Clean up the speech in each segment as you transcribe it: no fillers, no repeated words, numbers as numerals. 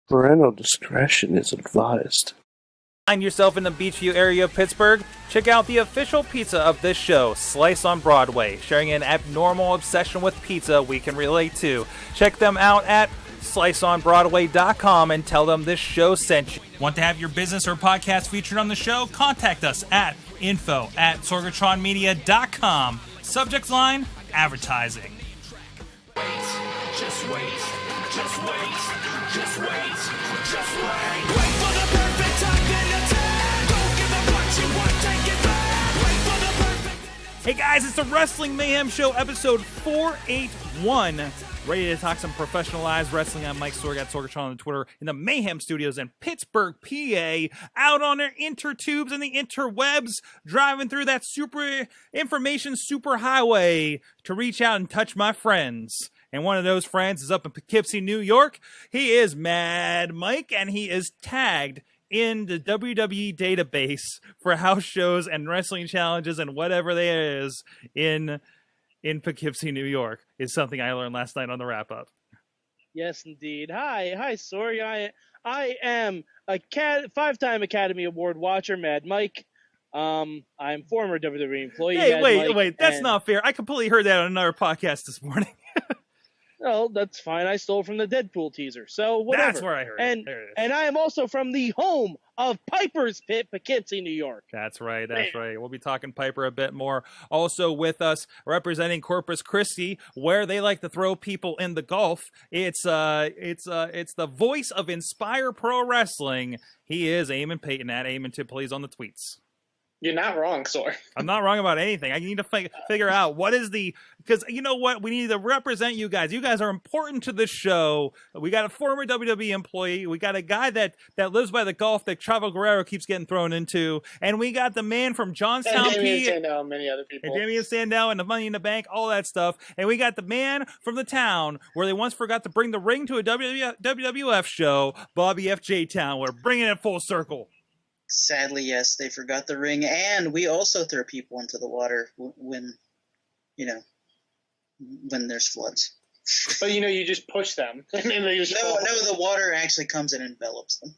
Parental discretion is advised. Find yourself in the Beachview area of Pittsburgh? Check out the official pizza of this show, Slice on Broadway, sharing an abnormal obsession with pizza we can relate to. Check them out at sliceonbroadway.com and tell them this show sent you. Want to have your business or podcast featured on the show? Contact us at info@sorgatronmedia.com. Subject line, advertising. Wait, just wait, just wait, just wait, just wait. Wait for the perfect time then attack. Don't give up what you want, take it back. Wait for the perfect. Hey guys, it's the Wrestling Mayhem Show, episode 481. Ready to talk some professionalized wrestling. I'm Mike Sorg at Sorgatron on Twitter in the Mayhem Studios in Pittsburgh, PA. Out on their intertubes and the interwebs, driving through that super information superhighway to reach out and touch my friends. And one of those friends is up in Poughkeepsie, New York. He is Mad Mike, and he is tagged in the WWE database for house shows and wrestling challenges and whatever there is in Poughkeepsie, New York, is something I learned last night on the wrap-up. Yes, indeed. Hi, sorry. I am a five-time Academy Award watcher, Mad Mike. I'm former WWE employee. Hey, Mad wait, Mike, that's not fair. I completely heard that on another podcast this morning. No, that's fine. I stole from the Deadpool teaser, so whatever. That's where I heard it. There it is. And I am also from the home of Piper's Pit, Poughkeepsie, New York. That's right. We'll be talking Piper a bit more. Also with us, representing Corpus Christi, where they like to throw people in the Gulf. It's the voice of Inspire Pro Wrestling. He is Eamon Payton at Eamon Tip, please, on the tweets. You're not wrong, Sor. I'm not wrong about anything. I need to figure out what is because you know what? We need to represent you guys. You guys are important to this show. We got a former WWE employee. We got a guy that lives by the Gulf that Chavo Guerrero keeps getting thrown into. And we got the man from Johnstown, and Damian Sandow, and many other people. And Damian Sandow and the Money in the Bank, all that stuff. And we got the man from the town where they once forgot to bring the ring to a WWF show, Bobby F. J. Town. We're bringing it full circle. Sadly, yes, they forgot the ring, and we also throw people into the water when there's floods. But you just push them, and they just no, the water actually comes and envelops them.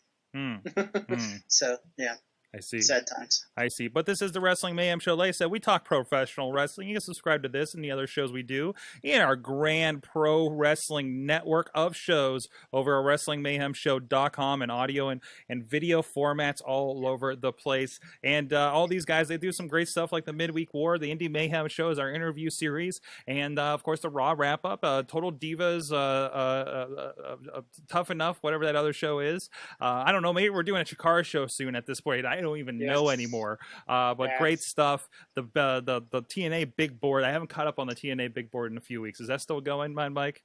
So yeah. I see. Sad times. I see. But this is the Wrestling Mayhem Show. Like I said, we talk professional wrestling. You can subscribe to this and the other shows we do in our grand pro wrestling network of shows over at WrestlingMayhemShow.com and audio and video formats all over the place. And all these guys, they do some great stuff like the Midweek War, the Indie Mayhem Show is our interview series, and of course the Raw wrap-up, Total Divas, Tough Enough, whatever that other show is. I don't know, maybe we're doing a Chikara show soon at this point. I don't even know anymore. But great stuff. The TNA Big Board. I haven't caught up on the TNA Big Board in a few weeks. Is that still going, Mike?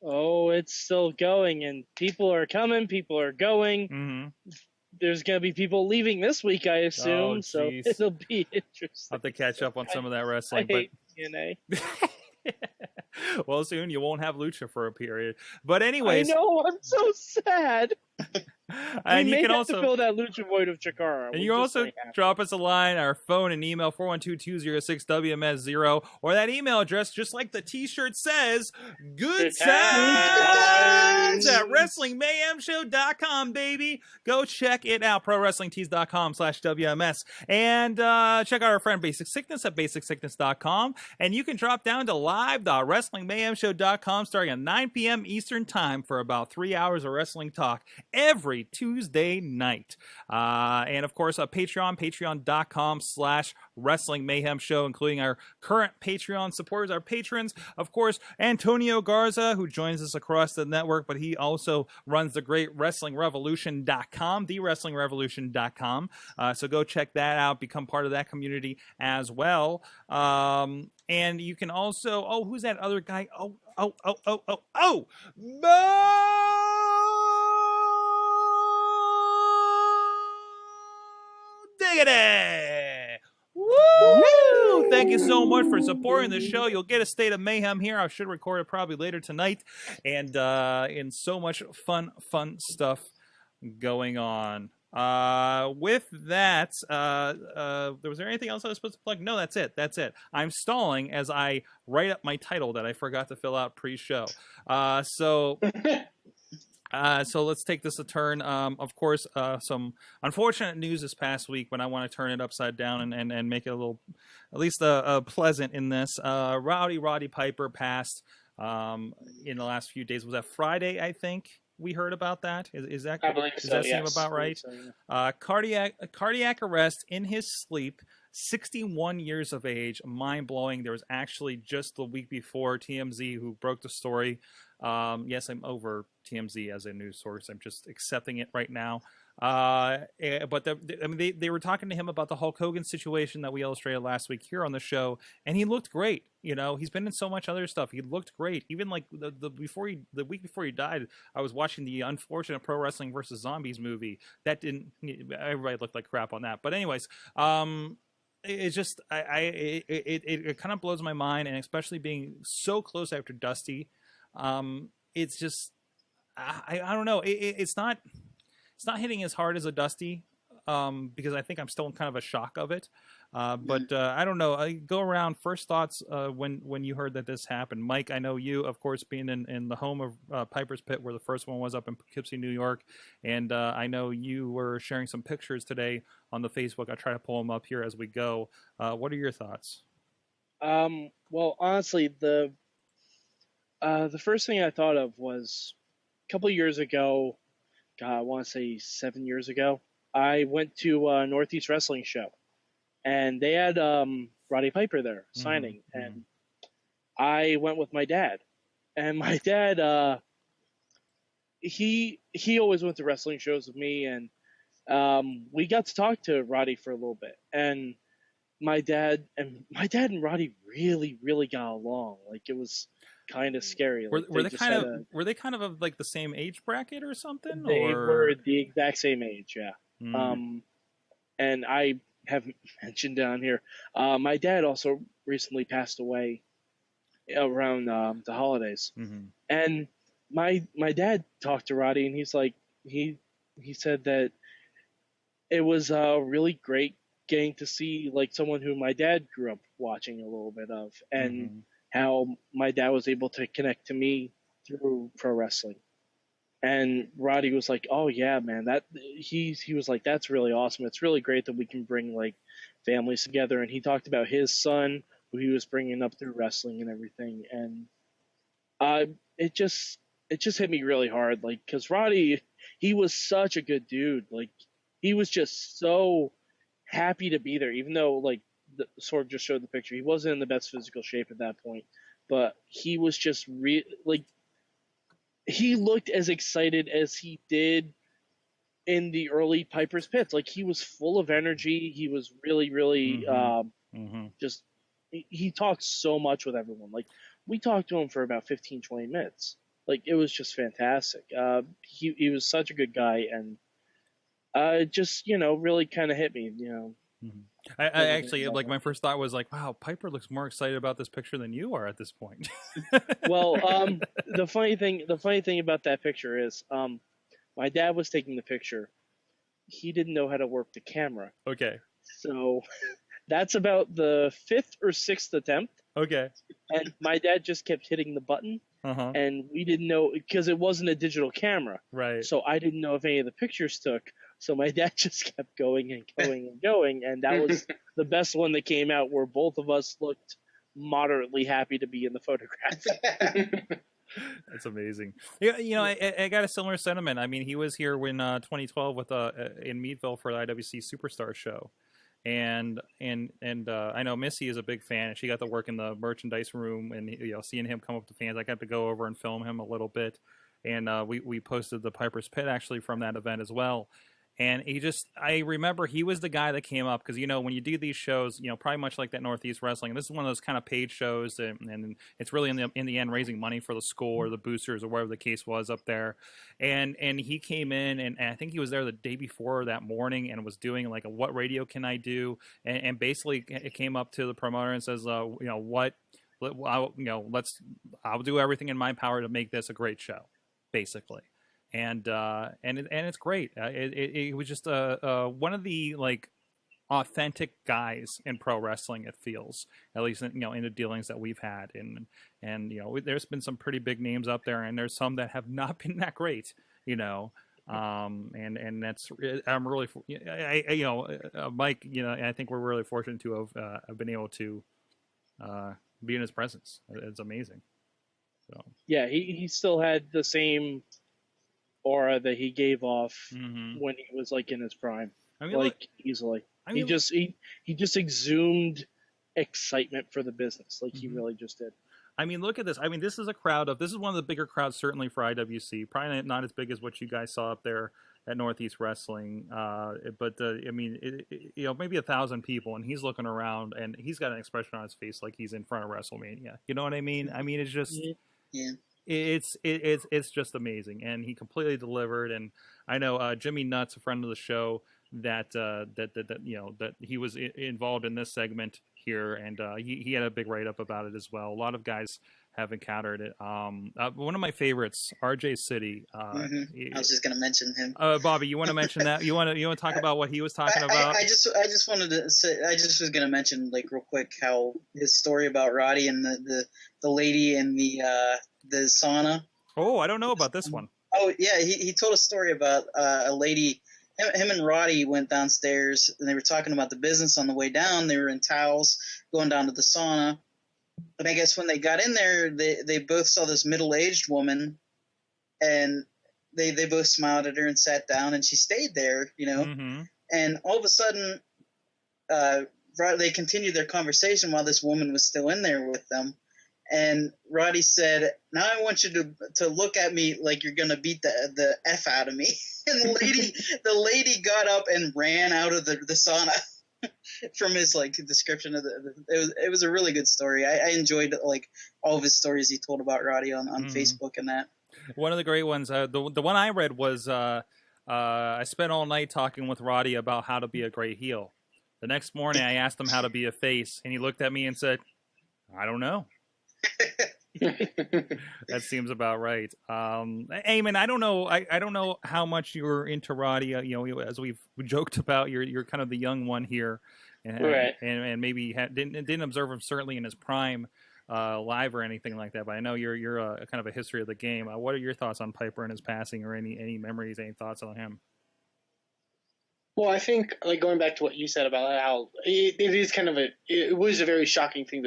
Oh, it's still going, and people are coming. People are going. Mm-hmm. There's going to be people leaving this week, I assume. So it'll be interesting. I'll have to catch up on some of that wrestling. I hate TNA. Well, soon you won't have Lucha for a period. But anyways, I know, I'm so sad. And you can have also to fill that Lucha void of Chikara. And you also drop us a line, our phone and email, 412-206-WMS0, or that email address, just like the t-shirt says, good times at WrestlingMayhemShow.com, baby. Go check it out, ProWrestlingTees.com/WMS. And check out our friend Basic Sickness at BasicSickness.com. And you can drop down to live.WrestlingMayhemShow.com starting at 9 p.m. Eastern Time for about 3 hours of wrestling talk every Tuesday night. And of course, patreon.com/Wrestling Mayhem Show, including our current Patreon supporters, our patrons, of course, Antonio Garza, who joins us across the network, but he also runs the great WrestlingRevolution.com, TheWrestlingRevolution.com. So go check that out, become part of that community as well. And you can also, who's that other guy? Diggity! Woo! Thank you so much for supporting the show. You'll get a State of Mayhem here. I should record it probably later tonight. And so much fun stuff going on. With that, was there anything else I was supposed to plug? No, that's it. I'm stalling as I write up my title that I forgot to fill out pre-show. So So let's take this a turn. Of course, some unfortunate news this past week, but I want to turn it upside down and make it a little, at least pleasant in this. Roddy Piper passed in the last few days. Was that Friday, I think? We heard about that. Is that? I believe does so, that seem yes. about right? I believe so, yeah. Cardiac arrest in his sleep. 61 years of age. Mind blowing. There was actually just the week before TMZ who broke the story. Yes, I'm over TMZ as a news source. I'm just accepting it right now. But they were talking to him about the Hulk Hogan situation that we illustrated last week here on the show, and he looked great. You know, he's been in so much other stuff. He looked great. Even like the week before he died, I was watching the unfortunate Pro Wrestling versus Zombies movie. That didn't. Everybody looked like crap on that. But anyways, it's just it kind of blows my mind, and especially being so close after Dusty, it's just I don't know. It's not hitting as hard as a Dusty, because I think I'm still in kind of a shock of it. But I don't know. I go around. First thoughts when you heard that this happened, Mike. I know you, of course, being in the home of Piper's Pit, where the first one was up in Poughkeepsie, New York, and I know you were sharing some pictures today on the Facebook. I try to pull them up here as we go. What are your thoughts? Well, honestly, the first thing I thought of was a couple of years ago. God, I want to say 7 years ago. I went to a Northeast Wrestling show, and they had Roddy Piper there signing, and I went with my dad. And my dad, he always went to wrestling shows with me, and we got to talk to Roddy for a little bit. And my dad and Roddy really, really got along. Like, it was kind of scary. Like, were they kind of like the same age bracket or something? They or? were the exact same age, yeah. Mm. And I have mentioned down here, my dad also recently passed away around the holidays. Mm-hmm. And my dad talked to Roddy, and he's like, he said that it was really great getting to see like someone who my dad grew up watching a little bit of, and how my dad was able to connect to me through pro wrestling. And Roddy was like, "Oh yeah, man, that he was like, that's really awesome. It's really great that we can bring like families together." And he talked about his son, who he was bringing up through wrestling and everything. And it just hit me really hard, like, because Roddy, he was such a good dude. Like, he was just so happy to be there, even though like the Sorg just showed the picture. He wasn't in the best physical shape at that point, but he was just he looked as excited as he did in the early Piper's Pits. Like, he was full of energy. He was really, really just he talked so much with everyone. Like, we talked to him for about 15, 20 minutes. Like, it was just fantastic. He was such a good guy, and it just, really kind of hit me, I actually, like, my first thought was like, wow, Piper looks more excited about this picture than you are at this point. Well, the funny thing about that picture is, my dad was taking the picture. He didn't know how to work the camera. Okay. So that's about the 5th or 6th attempt. Okay. And my dad just kept hitting the button. And we didn't know, because it wasn't a digital camera. Right. So I didn't know if any of the pictures took. So my dad just kept going and going and going. And that was the best one that came out, where both of us looked moderately happy to be in the photograph. That's amazing. Yeah, I got a similar sentiment. I mean, he was here when 2012 with in Meadville for the IWC Superstar show. And I know Missy is a big fan, and she got to work in the merchandise room, and seeing him come up to fans, I got to go over and film him a little bit, and we posted the Piper's Pit actually from that event as well. And I remember he was the guy that came up, because, when you do these shows, probably much like that Northeast Wrestling, and this is one of those kind of paid shows, and it's really in the end raising money for the school or the boosters or whatever the case was up there. And he came in, and I think he was there the day before that morning, and was doing like a what radio can I do, and basically it came up to the promoter and says, I'll do everything in my power to make this a great show, basically. And it's great. It was just one of the like authentic guys in pro wrestling. It feels, at least in the dealings that we've had, and there's been some pretty big names up there, and there's some that have not been that great. you know. And that's I'm really Mike, you know, I think we're really fortunate to have been able to be in his presence. It's amazing. So Yeah, he still had the same aura that he gave off when he was like in his prime. I mean, like easily. I mean, he just exhumed excitement for the business, like he really just did. I mean, look at this. I mean, this is one of the bigger crowds, certainly for IWC. Probably not as big as what you guys saw up there at Northeast Wrestling. But I mean, maybe 1,000 people, and he's looking around, and he's got an expression on his face like he's in front of WrestleMania. You know what I mean? I mean, it's just, it's just amazing, and he completely delivered. And I know Jimmy Nuts, a friend of the show, that he was involved in this segment here, and he had a big write-up about it as well. A lot of guys have encountered it. One of my favorites, RJ City. I was just going to mention him. Bobby, you want to mention that? You want to talk about what he was talking about? I just wanted to say, I just was going to mention, like, real quick, how his story about Roddy and the lady in the sauna. Oh, I don't know about this one. Oh yeah, he told a story about a lady. Him and Roddy went downstairs, and they were talking about the business on the way down. They were in towels going down to the sauna. And I guess when they got in there, they both saw this middle-aged woman, and they both smiled at her and sat down, and she stayed there, you know. And all of a sudden, they continued their conversation while this woman was still in there with them. And Roddy said, "Now I want you to look at me like you're gonna beat the F out of me." And the lady got up and ran out of the sauna. From his like description of it was a really good story. I enjoyed like all of his stories he told about Roddy on Facebook and that. One of the great ones, the one I read was I spent all night talking with Roddy about how to be a great heel. The next morning I asked him how to be a face, and he looked at me and said, "I don't know." That seems about right. Eamon, I don't know. I don't know how much you're into Roddy. As we've joked about, you're kind of the young one here, and, right? And maybe didn't observe him certainly in his prime, live or anything like that. But I know you're a kind of a history of the game. What are your thoughts on Piper and his passing, or any memories, any thoughts on him? Well, I think, like, going back to what you said about how it is kind of it was a very shocking thing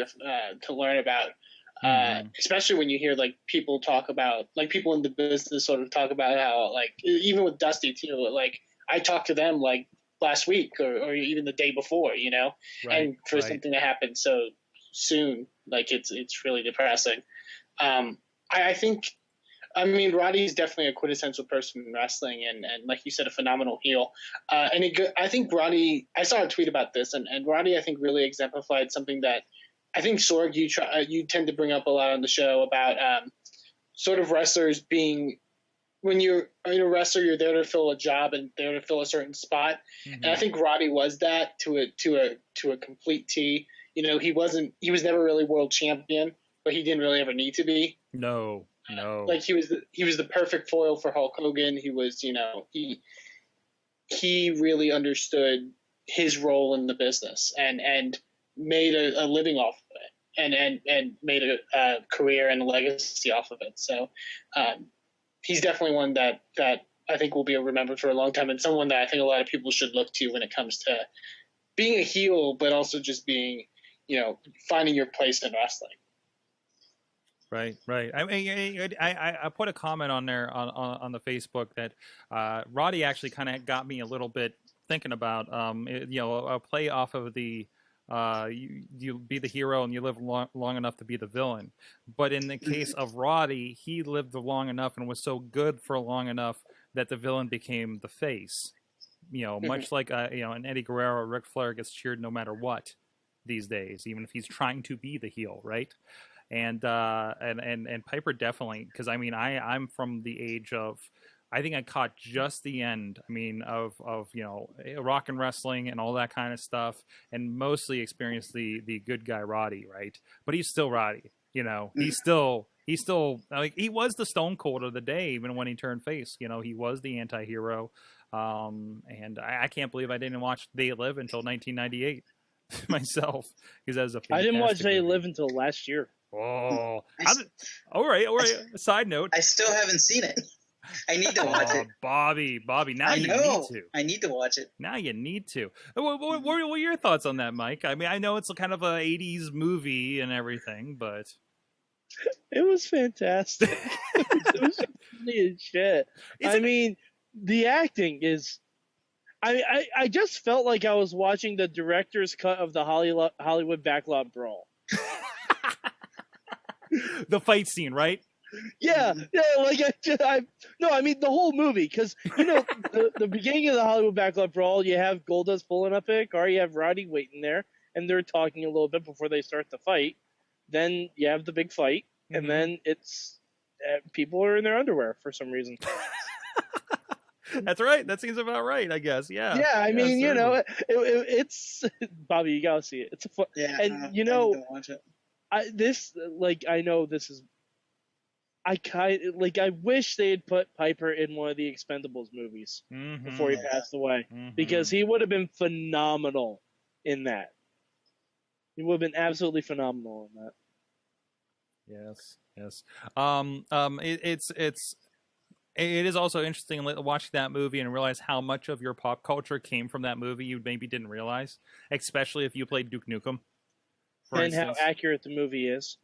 to learn about. Especially when you hear like people talk about, like, people in the business sort of talk about how, like, even with Dusty too, like, I talked to them like last week or even the day before, you know, and for something to happen so soon, like, it's really depressing. I think, I mean, Roddy's definitely a quintessential person in wrestling, and like you said, a phenomenal heel. I think Roddy, I saw a tweet about this, and Roddy, I think, really exemplified something that I think, Sorg, you tend to bring up a lot on the show about sort of wrestlers being, when you're a wrestler, you're there to fill a job and there to fill a certain spot. And I think Roddy was that to a complete T. You know, he was never really world champion, but he didn't really ever need to be. No. Like, he was the perfect foil for Hulk Hogan. He was, you know, he really understood his role in the business and made a living off of it and made a career and a legacy off of it. So he's definitely one that I think will be remembered for a long time, and someone that I think a lot of people should look to when it comes to being a heel, but also just being, you know, finding your place in wrestling. Right. I mean, I put a comment on there on the Facebook that Roddy actually kind of got me a little bit thinking about, a play off of the you be the hero and you live long enough to be the villain. But in the case of Roddy, he lived long enough and was so good for long enough that the villain became the face. You know, much like an Eddie Guerrero or Ric Flair gets cheered no matter what these days, even if he's trying to be the heel, right? And Piper definitely, because I mean I'm from the age of, I think I caught just the end. I mean, of rock and wrestling and all that kind of stuff, and mostly experienced the good guy Roddy, right? But he's still Roddy, you know. He's still like, he was the Stone Cold of the day, even when he turned face. You know, he was the anti-hero. And I can't believe I didn't watch They Live until 1998 myself, because that was a fantastic I didn't watch They movie. Live until last year. Oh, all right. Side note. I still haven't seen it. I need to watch it. Bobby, now I you know. need to. I need to watch it. Now you need to. What are your thoughts on that, Mike? I mean, I know it's kind of a 80s movie and everything, but... It was fantastic. It was funny as shit. I mean, the acting is... I just felt like I was watching the director's cut of the Hollywood Backlot Brawl. The fight scene, right? Yeah, like I mean the whole movie, because the beginning of the Hollywood Backlot Brawl, you have Goldust pulling up in a car, you have Roddy waiting there, and they're talking a little bit before they start the fight. Then you have the big fight, and then it's people are in their underwear for some reason. That's right. That seems about right, I guess. Yeah. Yeah, I mean, certainly. it's Bobby, you gotta see it. It's a fun, Yeah, and I need to watch it. I know this is. I wish they had put Piper in one of the Expendables movies before he passed away, because he would have been phenomenal in that. He would have been absolutely phenomenal in that. Yes. It is also interesting watching that movie and realize how much of your pop culture came from that movie you maybe didn't realize, especially if you played Duke Nukem. And how accurate the movie is.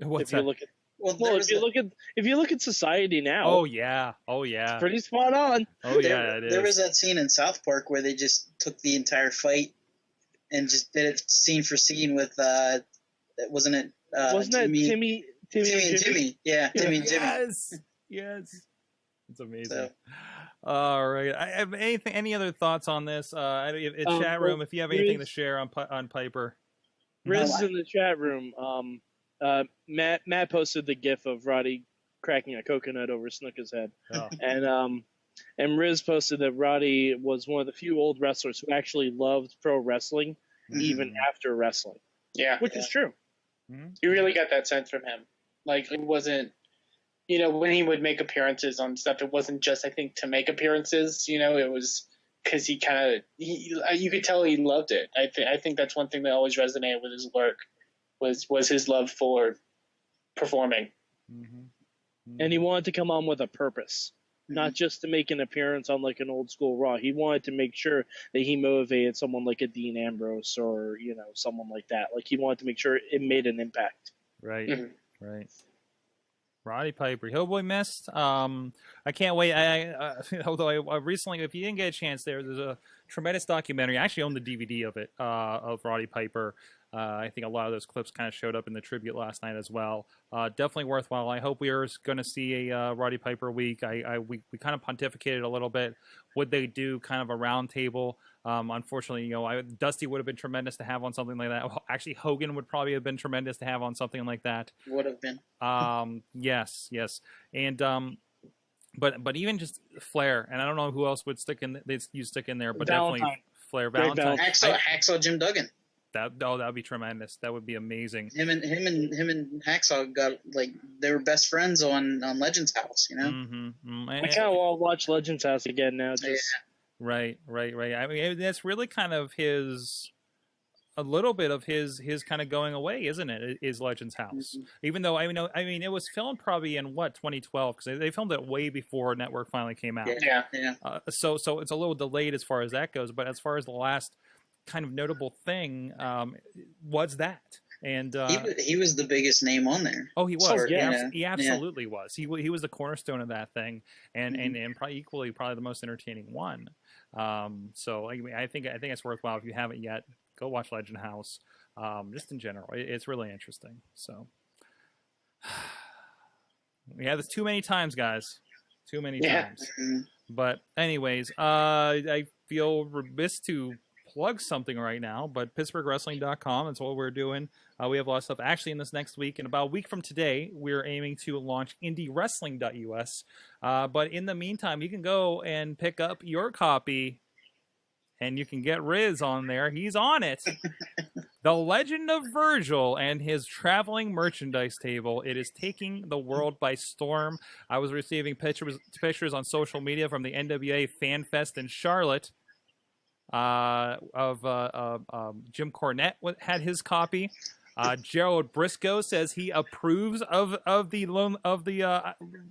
What's if you that? look at if you look at society now. Oh yeah. It's pretty spot on. Oh yeah, it is. There was that scene in South Park where they just took the entire fight and just did it scene for scene with wasn't it Timmy and Jimmy? Yeah, Timmy and Jimmy. Yes. It's amazing. So. All right. I have any other thoughts on this? Chat room, if you have anything to share on Piper. Riz is in the chat room. Matt posted the GIF of Roddy cracking a coconut over Snooka's head, and Riz posted that Roddy was one of the few old wrestlers who actually loved pro wrestling even after wrestling. Yeah, which is true. You really got that sense from him. Like, it wasn't, when he would make appearances on stuff, it wasn't just, I think, to make appearances. It was because he you could tell he loved it. I think that's one thing that always resonated with his work was his love for performing. And he wanted to come on with a purpose, not just to make an appearance on like an old school Raw. He wanted to make sure that he motivated someone like a Dean Ambrose or someone like that. Like, he wanted to make sure it made an impact. Right. Right. Roddy Piper, he'll be missed. I can't wait. Although I recently, if you didn't get a chance, there's a tremendous documentary. I actually own the DVD of it, of Roddy Piper. I think a lot of those clips kind of showed up in the tribute last night as well. Definitely worthwhile. I hope we are going to see a Roddy Piper week. We kind of pontificated a little bit. Would they do kind of a round table? Unfortunately, Dusty would have been tremendous to have on something like that. Actually, Hogan would probably have been tremendous to have on something like that. Would have been. Yes. And but even just Flair, and I don't know who else would stick in there, but Valentine. Definitely Flair, Valentine, Hacksaw Jim Duggan. That'd be tremendous. That would be amazing. Him and Hacksaw got they were best friends on Legends House. I kind of want to watch Legends House again now. Right. I mean, that's really kind of a little bit of his kind of going away, isn't it? Is Legends House, even though I mean, it was filmed probably in 2012, because they filmed it way before Network finally came out. Yeah. So it's a little delayed as far as that goes, but as far as the last kind of notable thing was that, and he was the biggest name on there. Oh, he was. He absolutely yeah. was. He was the cornerstone of that thing, and probably equally the most entertaining one. So I think it's worthwhile. If you haven't yet, go watch Legend House. Just in general, it's really interesting. So we have this too many times, guys. Too many times. But anyways, I feel remiss to plug something right now, but PittsburghWrestling.com, that's what we're doing. We have a lot of stuff. Actually, in this next week, in about a week from today, we're aiming to launch IndieWrestling.us. But in the meantime, you can go and pick up your copy, and you can get Riz on there. He's on it. The Legend of Virgil and his traveling merchandise table. It is taking the world by storm. I was receiving pictures on social media from the NWA Fan Fest in Charlotte. Of Jim Cornette had his copy. Gerald Briscoe says he approves of the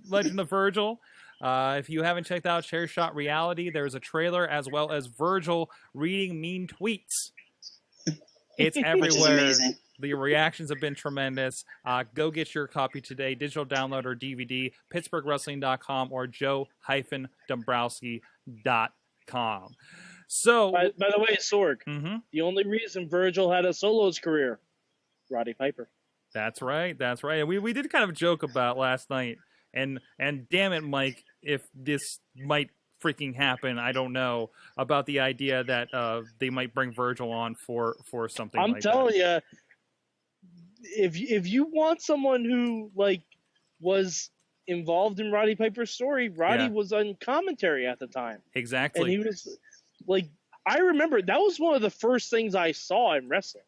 Legend of Virgil. If you haven't checked out Chair Shot Reality, there's a trailer as well as Virgil reading mean tweets. It's Which is everywhere. amazing. The reactions have been tremendous. Go get your copy today, digital download or DVD, PittsburghWrestling.com or Joe-Dombrowski.com. So, By the way, Sorg, mhm. the only reason Virgil had a solo's career, Roddy Piper. That's right. And we did kind of joke about last night, and damn it, Mike, if this might freaking happen, I don't know, about the idea that they might bring Virgil on for something. I'm like telling that. you, if you want someone who was involved in Roddy Piper's story, Roddy Yeah. was on commentary at the time, Exactly. and he was I remember that was one of the first things I saw in wrestling.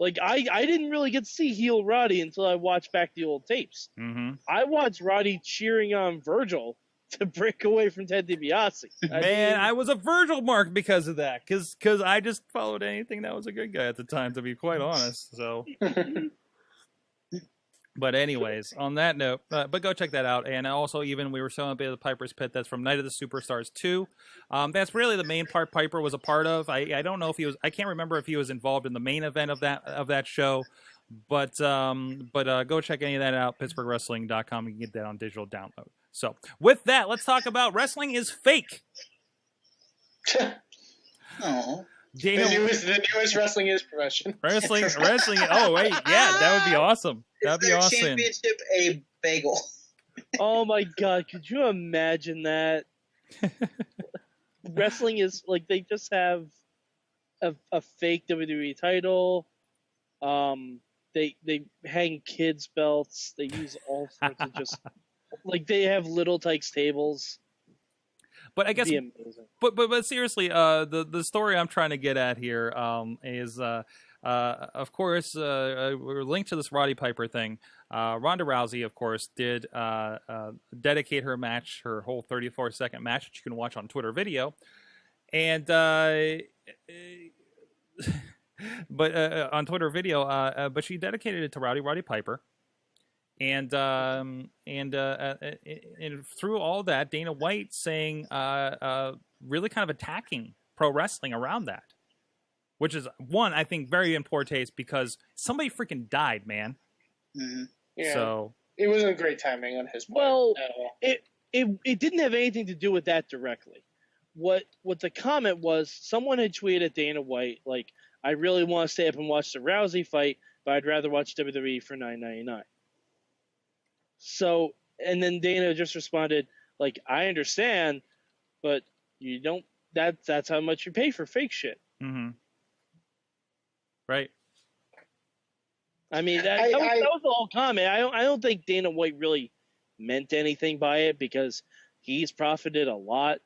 I didn't really get to see heel Roddy until I watched back the old tapes. Mm-hmm. I watched Roddy cheering on Virgil to break away from Ted DiBiase. I was a Virgil mark because of that. Because I just followed anything that was a good guy at the time, to be quite honest. So, but anyways, on that note, but go check that out. And also, even we were showing a bit of the Piper's Pit. That's from Night of the Superstars 2. That's really the main part Piper was a part of. I don't know if he was. I can't remember if he was involved in the main event of that show. But go check any of that out. PittsburghWrestling.com. You can get that on digital download. So with that, let's talk about Wrestling is Fake. Oh, The newest wrestling is profession. Wrestling. Oh wait, yeah, that would be awesome. That'd be Is their awesome. championship a bagel? Oh my God, could you imagine that? Wrestling is they just have a fake WWE title. They hang kids belts. They use all sorts of just they have little Tykes tables. But I guess, It'd be amazing. but seriously, the story I'm trying to get at here is, of course, we're linked to this Roddy Piper thing. Ronda Rousey, of course, did dedicate her match, her whole 34-second match, which you can watch on Twitter video, and but on Twitter video, but she dedicated it to Roddy Piper. And through all that, Dana White saying, really kind of attacking pro wrestling around that, which is one, I think, very in poor taste because somebody freaking died, man. Mm-hmm. Yeah. So It wasn't great timing on his part. Well, at all. it didn't have anything to do with that directly. What the comment was, someone had tweeted at Dana White I really want to stay up and watch the Rousey fight, but I'd rather watch WWE for $9.99. So, and then Dana just responded, I understand, but you don't. That's how much you pay for fake shit. mm-hmm. Right. I mean, that was the whole comment. I don't think Dana White really meant anything by it because he's profited a lot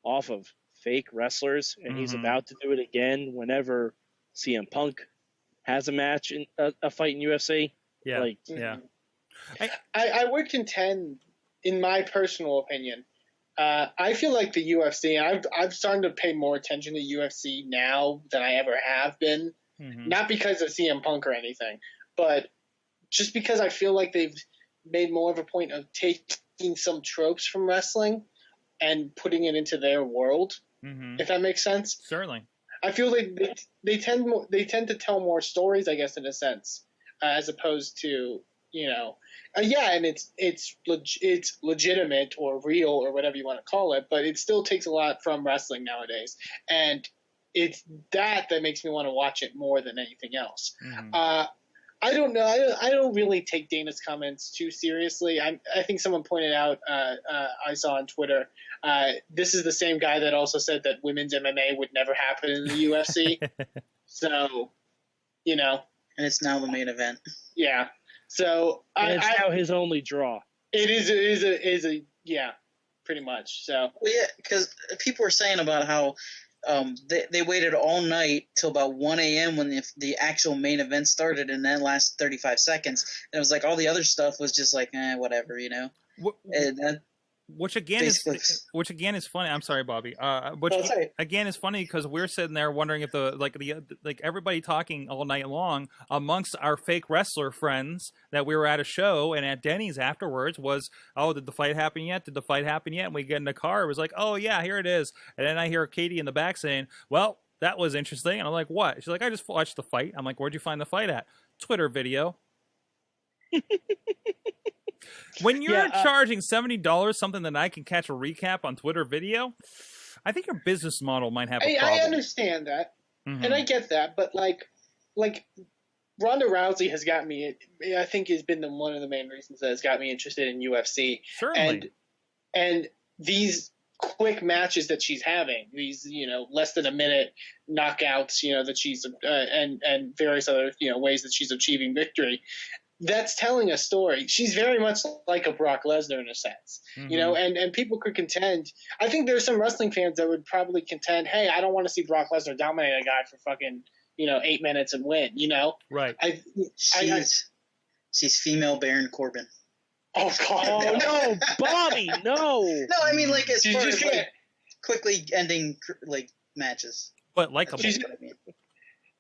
off of fake wrestlers, and he's about to do it again whenever CM Punk has a match in a fight in UFC. Yeah. Yeah. I would contend, in my personal opinion, I feel like the UFC, and I've started to pay more attention to UFC now than I ever have been. Mm-hmm. Not because of CM Punk or anything, but just because I feel like they've made more of a point of taking some tropes from wrestling and putting it into their world, if that makes sense. Certainly. I feel like they tend to tell more stories, I guess, in a sense, as opposed to, and it's legitimate or real or whatever you want to call it, but it still takes a lot from wrestling nowadays, and it's that makes me want to watch it more than anything else. I don't know. I don't really take Dana's comments too seriously. I think someone pointed out, I saw on Twitter, this is the same guy that also said that women's MMA would never happen in the UFC. So, And it's now the main event. Yeah. So it's now his only draw. It is a pretty much. So Well, yeah, because people were saying about how they waited all night till about 1 a.m. when the actual main event started, and then last 35 seconds. And it was all the other stuff was just whatever, What, And Which again is funny. I'm sorry, Bobby. Which Oh, sorry. again is funny because we're sitting there wondering if the everybody talking all night long amongst our fake wrestler friends that we were at a show and at Denny's afterwards was, oh, did the fight happen yet? Did the fight happen yet? And we get in the car, it was like, oh yeah, here it is. And then I hear Katie in the back saying, well, that was interesting. And I'm like, what? She's like, I just watched the fight. I'm like, where'd you find the fight at? Twitter video. When you're charging $70 something that I can catch a recap on Twitter video, I think your business model might have a problem. I understand that, and I get that, but like Ronda Rousey has got me. I think has been one of the main reasons that has got me interested in UFC. Certainly, and these quick matches that she's having, these less than a minute knockouts, that she's and various other ways that she's achieving victory. That's telling a story. She's very much like a Brock Lesnar in a sense, and people could contend. I think there's some wrestling fans that would probably contend, hey, I don't want to see Brock Lesnar dominate a guy for fucking, 8 minutes and win, Right. She's female Baron Corbin. Oh, God. Oh, no, Bobby, no. No, I mean, like, as She's far just as, gonna- quickly ending, matches. But likable. That's what I mean.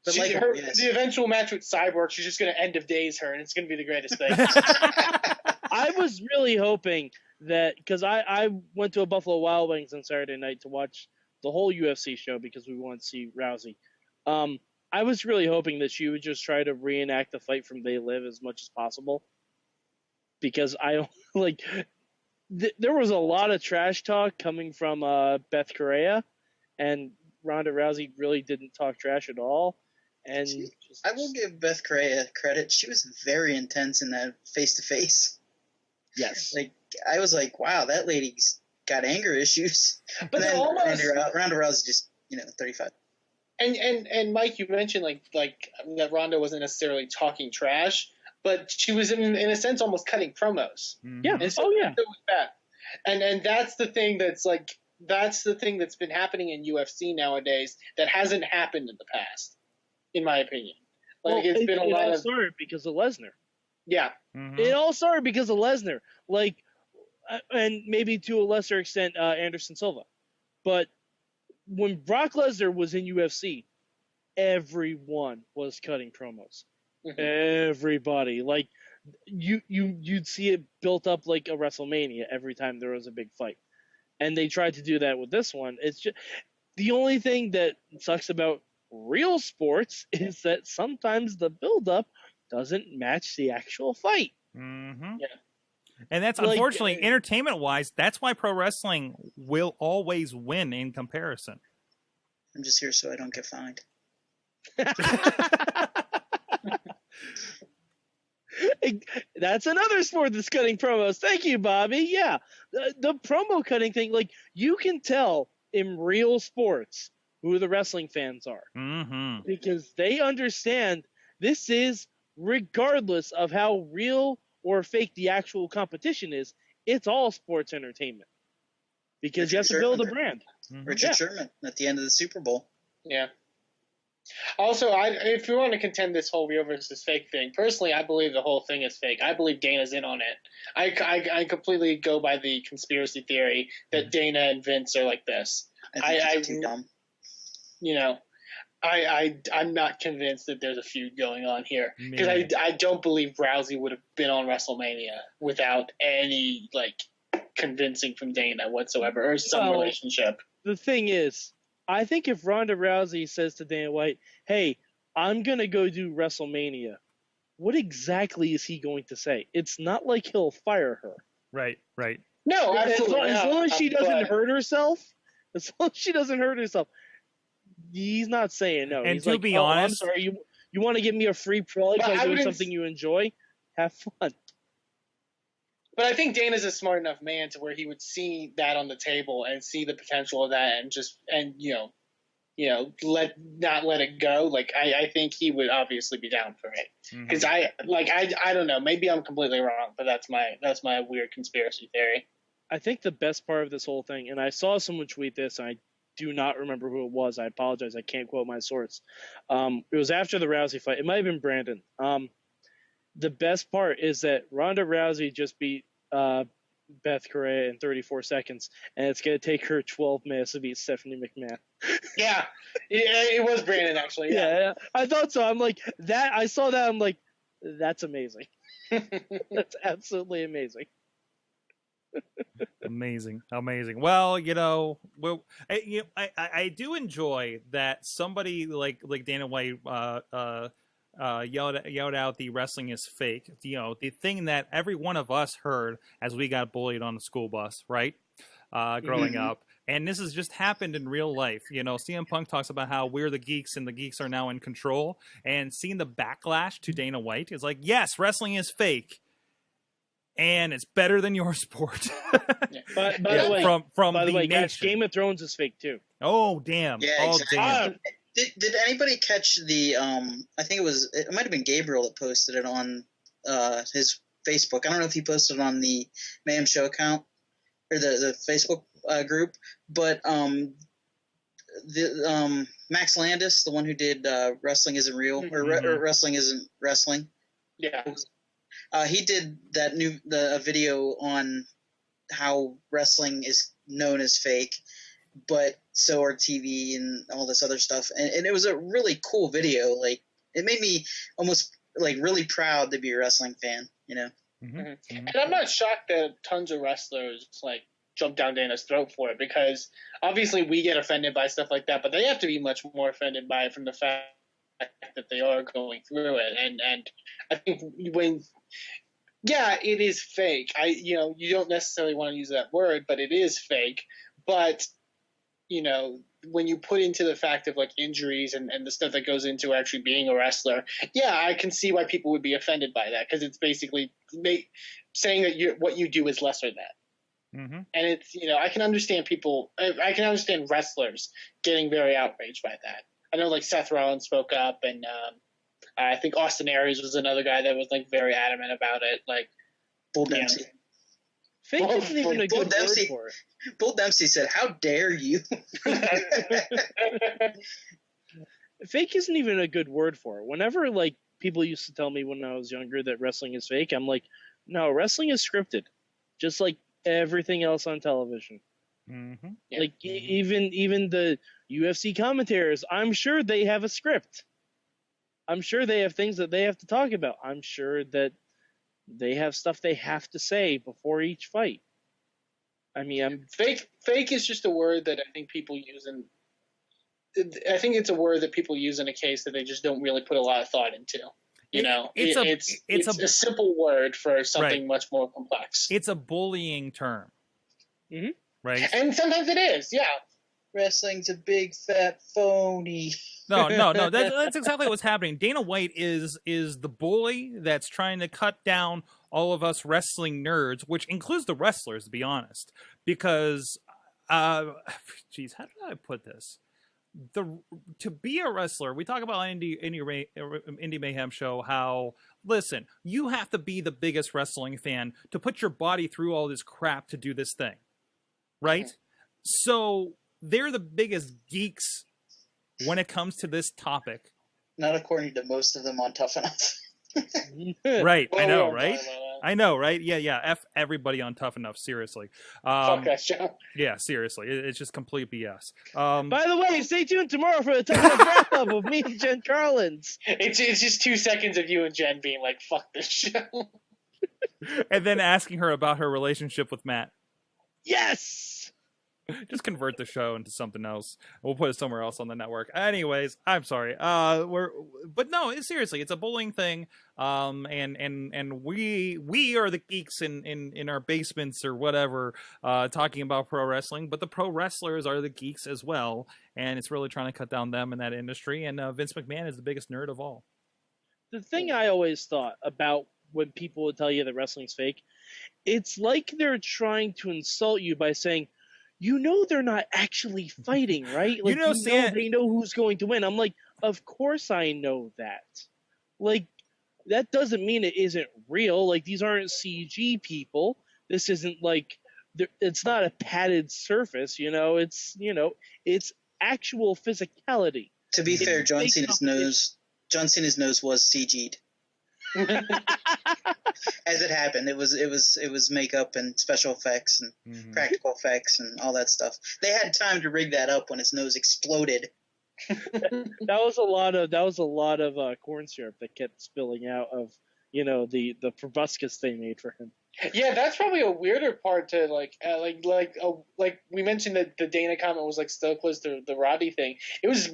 But yes. The eventual match with Cyborg, she's just going to end of days her, and it's going to be the greatest thing. I was really hoping that, because I went to a Buffalo Wild Wings on Saturday night to watch the whole UFC show because we wanted to see Rousey. I was really hoping that she would just try to reenact the fight from They Live as much as possible. Because there was a lot of trash talk coming from Beth Correa, and Ronda Rousey really didn't talk trash at all. And I will give Beth Correa credit. She was very intense in that face-to-face. Yes. I was like, wow, that lady's got anger issues. But then almost... Ronda Rousey just, 35. And Mike, you mentioned like that Ronda wasn't necessarily talking trash, but she was in a sense almost cutting promos. Yeah. And so with that. And that's the thing that's been happening in UFC nowadays that hasn't happened in the past, in my opinion. It's been a lot of started because of Lesnar. Yeah. Mm-hmm. It all started because of Lesnar. And maybe to a lesser extent Anderson Silva. But when Brock Lesnar was in UFC, everyone was cutting promos. Mm-hmm. Everybody. You'd see it built up like a WrestleMania every time there was a big fight. And they tried to do that with this one. It's just the only thing that sucks about real sports is that sometimes the build-up doesn't match the actual fight. Mm-hmm. Yeah. And that's unfortunately, entertainment-wise, that's why pro wrestling will always win in comparison. I'm just here so I don't get fined. That's another sport that's cutting promos. Thank you, Bobby. Yeah, the promo cutting thing, you can tell in real sports who the wrestling fans are. Mm-hmm. Because they understand this is, regardless of how real or fake the actual competition is, it's all sports entertainment. Because you have to build a brand. Mm-hmm. Richard Sherman at the end of the Super Bowl. Yeah. Also, if you want to contend this whole real versus fake thing, personally, I believe the whole thing is fake. I believe Dana's in on it. I completely go by the conspiracy theory that Dana and Vince are like this. I think it's too dumb. I'm not convinced that there's a feud going on here because I don't believe Rousey would have been on WrestleMania without any convincing from Dana whatsoever or some relationship. The thing is, I think if Ronda Rousey says to Dana White, "Hey, I'm gonna go do WrestleMania," what exactly is he going to say? It's not like he'll fire her. Right. No, absolutely as long as she doesn't hurt herself. As long as she doesn't hurt herself. He's not saying no. And He's to be honest, I'm sorry, you want to give me a free plug by doing something you enjoy? Have fun. But I think Dana's a smart enough man to where he would see that on the table and see the potential of that and not let it go. I think he would obviously be down for it because I don't know. Maybe I'm completely wrong, but that's my weird conspiracy theory. I think the best part of this whole thing, and I saw someone tweet this, and I do not remember who it was. I apologize. I can't quote my source. It was after the Rousey fight. It might have been Brandon. The best part is that Ronda Rousey just beat Beth Correa in 34 seconds, and it's going to take her 12 minutes to beat Stephanie McMahon. Yeah, it was Brandon actually. Yeah, I thought so. I'm like, that. I saw that. I'm like, that's amazing. That's absolutely amazing. Amazing. Well, I do enjoy that somebody like Dana White yelled out the wrestling is fake. The thing that every one of us heard as we got bullied on the school bus, right? Growing up. And this has just happened in real life. CM Punk talks about how we're the geeks and the geeks are now in control. And seeing the backlash to Dana White is like, yes, wrestling is fake. And it's better than your sport. By the way, from by the way, nation. guys, Game of Thrones is fake too. Oh damn! Yeah, Oh exactly. damn! Did anybody catch the? I think it might have been Gabriel that posted it on his Facebook. I don't know if he posted it on the Mayhem Show account or the Facebook group, but Max Landis, the one who did Wrestling Isn't Real or Wrestling Isn't Wrestling. Yeah. He did a video on how wrestling is known as fake, but so are TV and all this other stuff. And it was a really cool video. Like, it made me almost like really proud to be a wrestling fan, And I'm not shocked that tons of wrestlers like jump down Dana's throat for it, because obviously we get offended by stuff like that, but they have to be much more offended by it from the fact that they are going through it. And I think it is fake. You don't necessarily want to use that word, but it is fake. But, when you put into the fact of like injuries and the stuff that goes into actually being a wrestler, I can see why people would be offended by that, because it's basically saying that what you do is lesser than. Mm-hmm. And it's, I can understand I can understand wrestlers getting very outraged by that. I know like Seth Rollins spoke up, and I think Austin Aries was another guy that was like very adamant about it. Like Bull Dempsey. Fake isn't even a good word for it. Bull Dempsey said, "How dare you?" Fake isn't even a good word for it. Whenever like people used to tell me when I was younger that wrestling is fake, I'm like, no, wrestling is scripted, just like everything else on television. Mm-hmm. Like even the UFC commentators, I'm sure they have a script. I'm sure they have things that they have to talk about. I'm sure that they have stuff they have to say before each fight. I mean, fake is just a word that I think people use I think it's a word that people use in a case that they just don't really put a lot of thought into. It's a simple word for something much more complex. It's a bullying term. Mm-hmm. Right? And sometimes it is, yeah. Wrestling's a big fat phony. No. That's exactly what's happening. Dana White is the bully that's trying to cut down all of us wrestling nerds, which includes the wrestlers, to be honest. Because, how did I put this? To be a wrestler, we talk about Indie Mayhem Show, how, listen, you have to be the biggest wrestling fan to put your body through all this crap to do this thing. Right? So they're the biggest geeks when it comes to this topic. Not according to most of them on Tough Enough. Right. I know, right? I know, right? Yeah. F everybody on Tough Enough, seriously. Fuck that show. Yeah, seriously. It's just complete BS. By the way, stay tuned tomorrow for the Tough Enough wrap-up with me and Jen Carlins. It's just 2 seconds of you and Jen being like, fuck this show. And then asking her about her relationship with Matt. Yes! Just convert the show into something else. We'll put it somewhere else on the network. Anyways, I'm sorry. But no, seriously, it's a bullying thing. And we are the geeks in our basements or whatever, talking about pro wrestling. But the pro wrestlers are the geeks as well, and it's really trying to cut down them in that industry. And Vince McMahon is the biggest nerd of all. The thing I always thought about when people would tell you that wrestling's fake, it's like they're trying to insult you by saying, they're not actually fighting, right? Like, they know who's going to win. I'm like, of course I know that. Like, that doesn't mean it isn't real. Like, these aren't CG people. This isn't like, it's not a padded surface, it's actual physicality. To be fair, John Cena's nose was CG'd. As it happened, it was makeup and special effects and practical effects and all that stuff. They had time to rig that up when his nose exploded. That was a lot of corn syrup that kept spilling out of the proboscis they made for him. Yeah, that's probably a weirder part to like we mentioned that the Dana comment was like so close to the Roddy thing. It's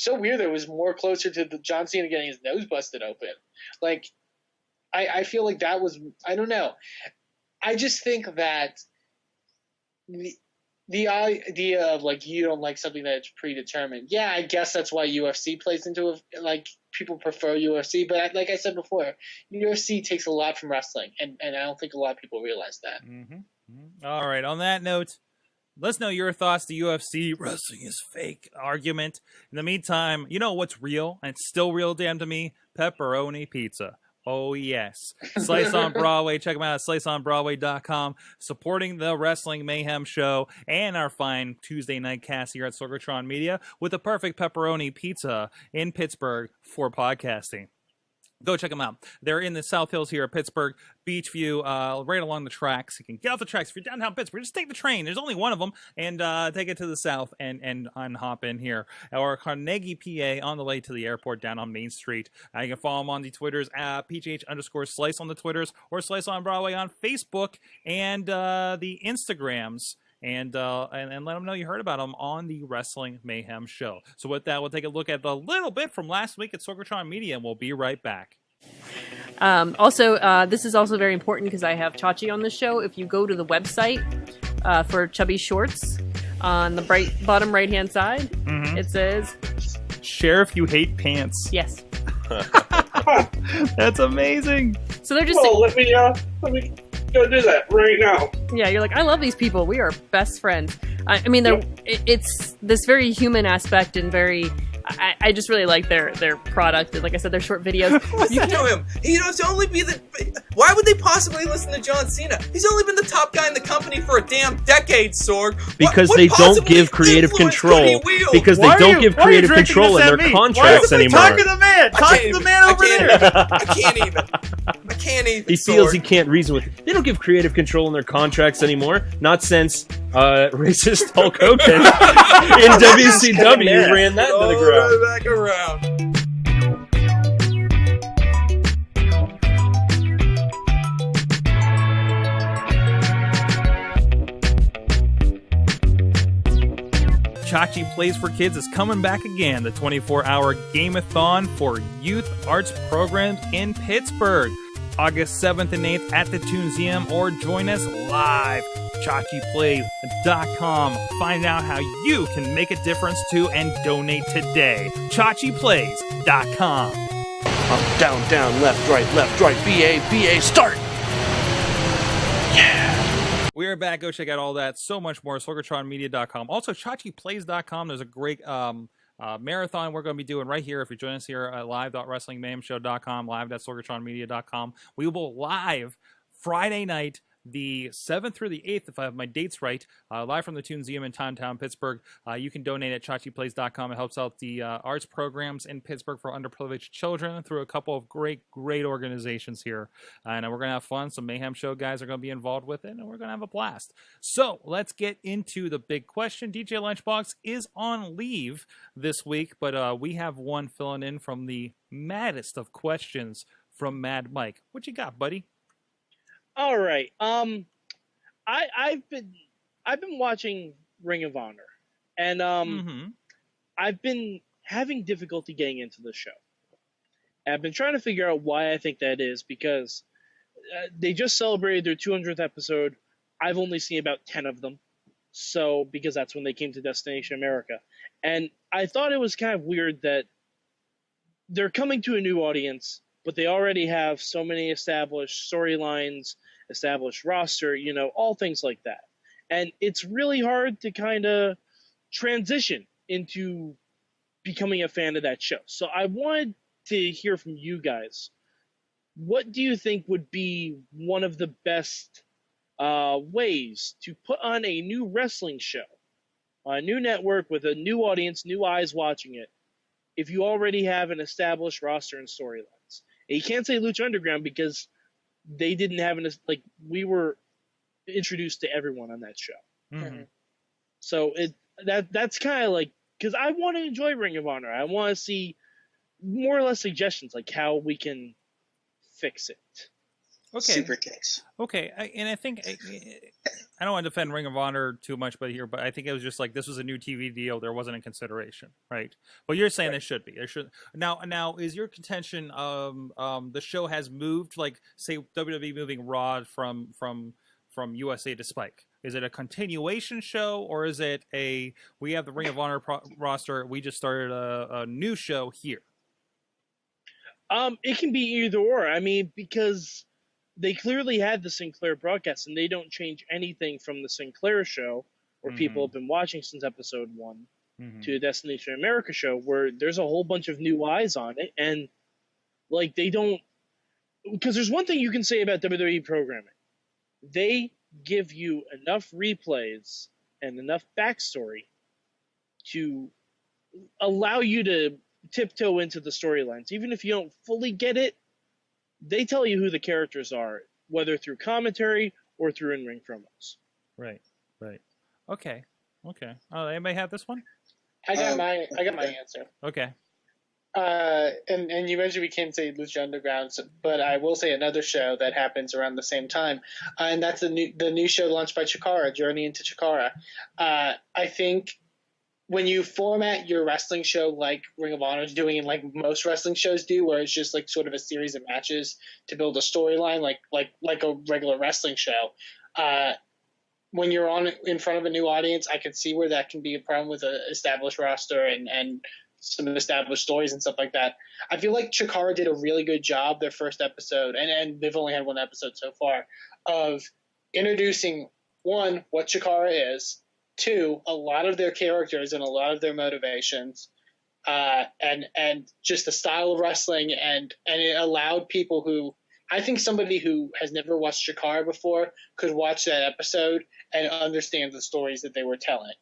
so weird that it was more closer to the John Cena getting his nose busted open. Like, I feel like that was, I don't know. I just think that the idea of like you don't like something that's predetermined. Yeah, I guess that's why UFC plays into it. Like, people prefer UFC, but like I said before, UFC takes a lot from wrestling, and I don't think a lot of people realize that. All right. On that note, let's know your thoughts. The UFC wrestling is fake argument. In the meantime, you know what's real, and it's still real damn to me? Pepperoni pizza. Oh, yes. Slice on Broadway. Check them out at sliceonbroadway.com. Supporting the Wrestling Mayhem show and our fine Tuesday night cast here at Sorgatron Media with the perfect pepperoni pizza in Pittsburgh for podcasting. Go check them out. They're in the South Hills here at Pittsburgh, Beachview, right along the tracks. You can get off the tracks. If you're downtown Pittsburgh, just take the train. There's only one of them, and take it to the south and hop in here. Or Carnegie, PA, on the way to the airport down on Main Street. You can follow them on the Twitters at PGH_Slice on the Twitters, or Slice on Broadway on Facebook and the Instagrams. And let them know you heard about them on the Wrestling Mayhem show. So with that, we'll take a look at a little bit from last week at Sorgatron Media, and we'll be right back. This is also very important because I have Chachi on the show. If you go to the website for Chubby Shorts, on the bottom right-hand side, it says... Share if you hate pants. Yes. That's amazing. So they're just... let me go do that right now. Yeah, you're like, I love these people. We are best friends. I mean, it's this very human aspect and very... I just really like their product. And like I said, their short videos. Listen to him. He knows to only be the... Why would they possibly listen to John Cena? He's only been the top guy in the company for a damn decade, Sorg. Because what they don't give creative control. Because they don't give creative control in their contracts anymore. Talk to the man. Talk to the man over there. I can't even. He feels he can't reason with it. They don't give creative control in their contracts anymore. Not since racist Hulk Hogan in WCW ran that to the ground. Right back around. Chachi Plays for Kids is coming back again, the 24-hour game-a-thon for youth arts programs in Pittsburgh. August 7th and 8th at the Toonseum, or join us live. ChachiPlays.com. Find out how you can make a difference too and donate today. ChachiPlays.com. Up, down, down, left, right, BA, start! We are back. Go check out all that. So much more. SorgatronMedia.com. Also, ChachiPlays.com. There's a great marathon we're going to be doing right here. If you join us here at live.wrestlingmayhemshow.com, live.sorgatronmedia.com. We will live Friday night, the 7th through the 8th, if I have my dates right, live from the Toonseum in Towntown, Pittsburgh. You can donate at ChachiPlays.com. It helps out the arts programs in Pittsburgh for underprivileged children through a couple of great organizations here. And we're going to have fun. Some Mayhem Show guys are going to be involved with it, and we're going to have a blast. So let's get into the big question. DJ Lunchbox is on leave this week, but we have one filling in from the maddest of questions from Mad Mike. What you got, buddy? All right. I've been watching Ring of Honor, and I've been having difficulty getting into the show. And I've been trying to figure out why I think that is, because they just celebrated their 200th episode. I've only seen about 10 of them, so because that's when they came to Destination America, and I thought it was kind of weird that they're coming to a new audience, but they already have so many established storylines, established roster, all things like that. And it's really hard to kind of transition into becoming a fan of that show. So I wanted to hear from you guys. What do you think would be one of the best ways to put on a new wrestling show, a new network with a new audience, new eyes watching it, if you already have an established roster and storylines? And you can't say Lucha Underground because they didn't have we were introduced to everyone on that show. Mm-hmm. So that's kind of like, because I want to enjoy Ring of Honor. I want to see more or less suggestions like how we can fix it. Okay. Super kicks. Okay, and I think I don't want to defend Ring of Honor too much, but I think it was just like this was a new TV deal. There wasn't a consideration, right? But you're saying there should be. There should now. Is your contention the show has moved, like say WWE moving Raw from USA to Spike? Is it a continuation show, or is it we have the Ring of Honor roster? We just started a new show here. It can be either or. I mean, because they clearly had the Sinclair broadcast, and they don't change anything from the Sinclair show, where people have been watching since episode 1 to the Destination America show, where there's a whole bunch of new eyes on it, and like they don't. Because there's one thing you can say about WWE programming: they give you enough replays and enough backstory to allow you to tiptoe into the storylines. Even if you don't fully get it, they tell you who the characters are, whether through commentary or through in-ring promos. Right. Okay. Anybody have this one? I got my answer. Okay. And you mentioned we can't say Lucha Underground, but I will say another show that happens around the same time, and that's the new show launched by Chikara, Journey into Chikara. I think when you format your wrestling show like Ring of Honor is doing, and like most wrestling shows do, where it's just like sort of a series of matches to build a storyline, like a regular wrestling show. When you're in front of a new audience, I could see where that can be a problem with an established roster and some established stories and stuff like that. I feel like Chikara did a really good job their first episode, and they've only had one episode so far, of introducing, one, what Chikara is, two, a lot of their characters and a lot of their motivations, and just the style of wrestling, and it allowed people who, I think somebody who has never watched Chikara before could watch that episode and understand the stories that they were telling.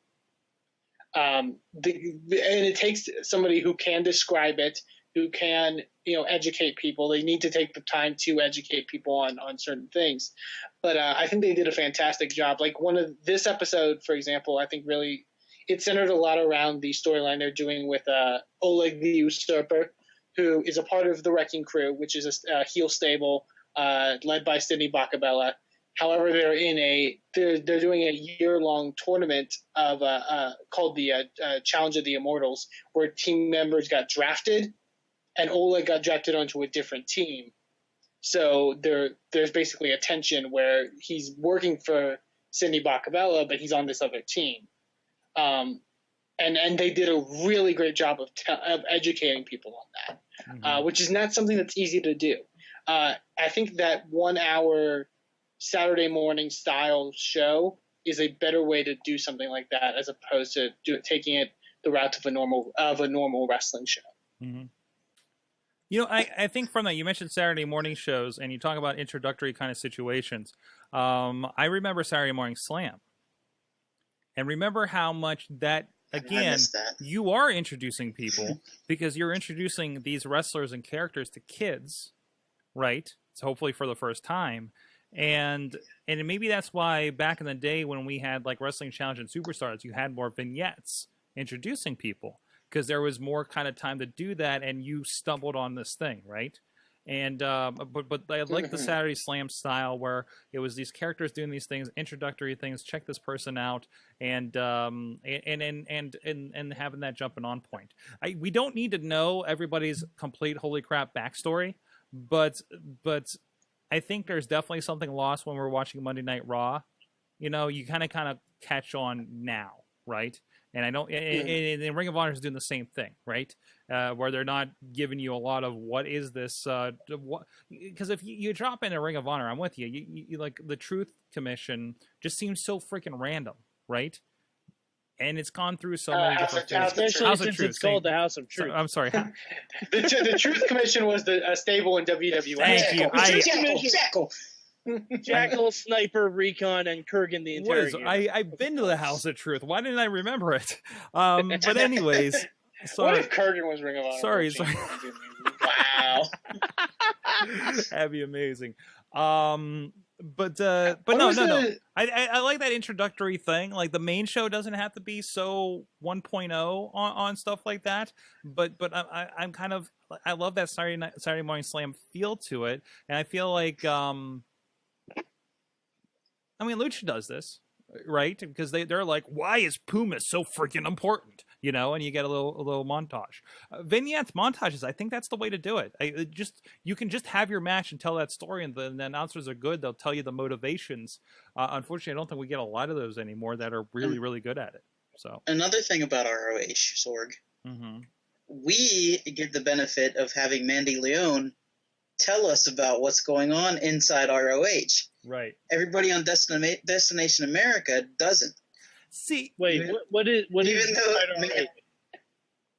And it takes somebody who can describe it, who can, educate people. They need to take the time to educate people on certain things. But I think they did a fantastic job. Like this episode, for example, I think really it centered a lot around the storyline they're doing with Oleg the Usurper, who is a part of the Wrecking Crew, which is a heel stable led by Sidney Bacabella. However, they're doing a year-long tournament of called the Challenge of the Immortals, where team members got drafted, and Oleg got drafted onto a different team. So there's basically a tension where he's working for Sidney Bacabella, but he's on this other team. And they did a really great job of educating people on that, which is not something that's easy to do. I think that 1 hour Saturday morning style show is a better way to do something like that, as opposed to taking it the route of a normal wrestling show. Mm-hmm. I think from that, you mentioned Saturday morning shows, and you talk about introductory kind of situations. I remember Saturday Morning Slam, and remember how much that, again, you are introducing people because you're introducing these wrestlers and characters to kids, right? So hopefully for the first time. And maybe that's why back in the day when we had like Wrestling Challenge and Superstars, you had more vignettes introducing people because there was more kind of time to do that, and you stumbled on this thing, right? And but I like the Saturday Slam style where it was these characters doing these things, introductory things. Check this person out, and having that jumping on point. We don't need to know everybody's complete holy crap backstory, but I think there's definitely something lost when we're watching Monday Night Raw. You kind of catch on now, right? And I don't. And Ring of Honor is doing the same thing, right? Where they're not giving you a lot of what is this? Because if you drop in a Ring of Honor, I'm with you. You like the Truth Commission just seems so freaking random, right? And it's gone through so many different things. Especially since it's called the House of Truth. So, I'm sorry. The Truth Commission was a stable in WWE. Thank you. Jackal, Sniper, Recon, and Kurgan the Interrogator. I've been to the House of Truth. Why didn't I remember it? But anyways, what if Kurgan was Ring of Honor? Sorry. Wow. That'd be amazing. But no. I like that introductory thing. Like the main show doesn't have to be so 1.0 on stuff like that. But I'm kind of, I love that Saturday Morning Slam feel to it, and I feel like I mean Lucha does this, right? Because they're like, why is Puma so freaking important? You know, and you get a little montage, vignettes, montages. I think that's the way to do it. You can just have your match and tell that story, and the announcers are good. They'll tell you the motivations. Unfortunately, I don't think we get a lot of those anymore that are really, really good at it. So another thing about ROH, Sorg, we get the benefit of having Mandy Leone tell us about what's going on inside ROH. Right. Everybody on Destination America doesn't. See, wait, what is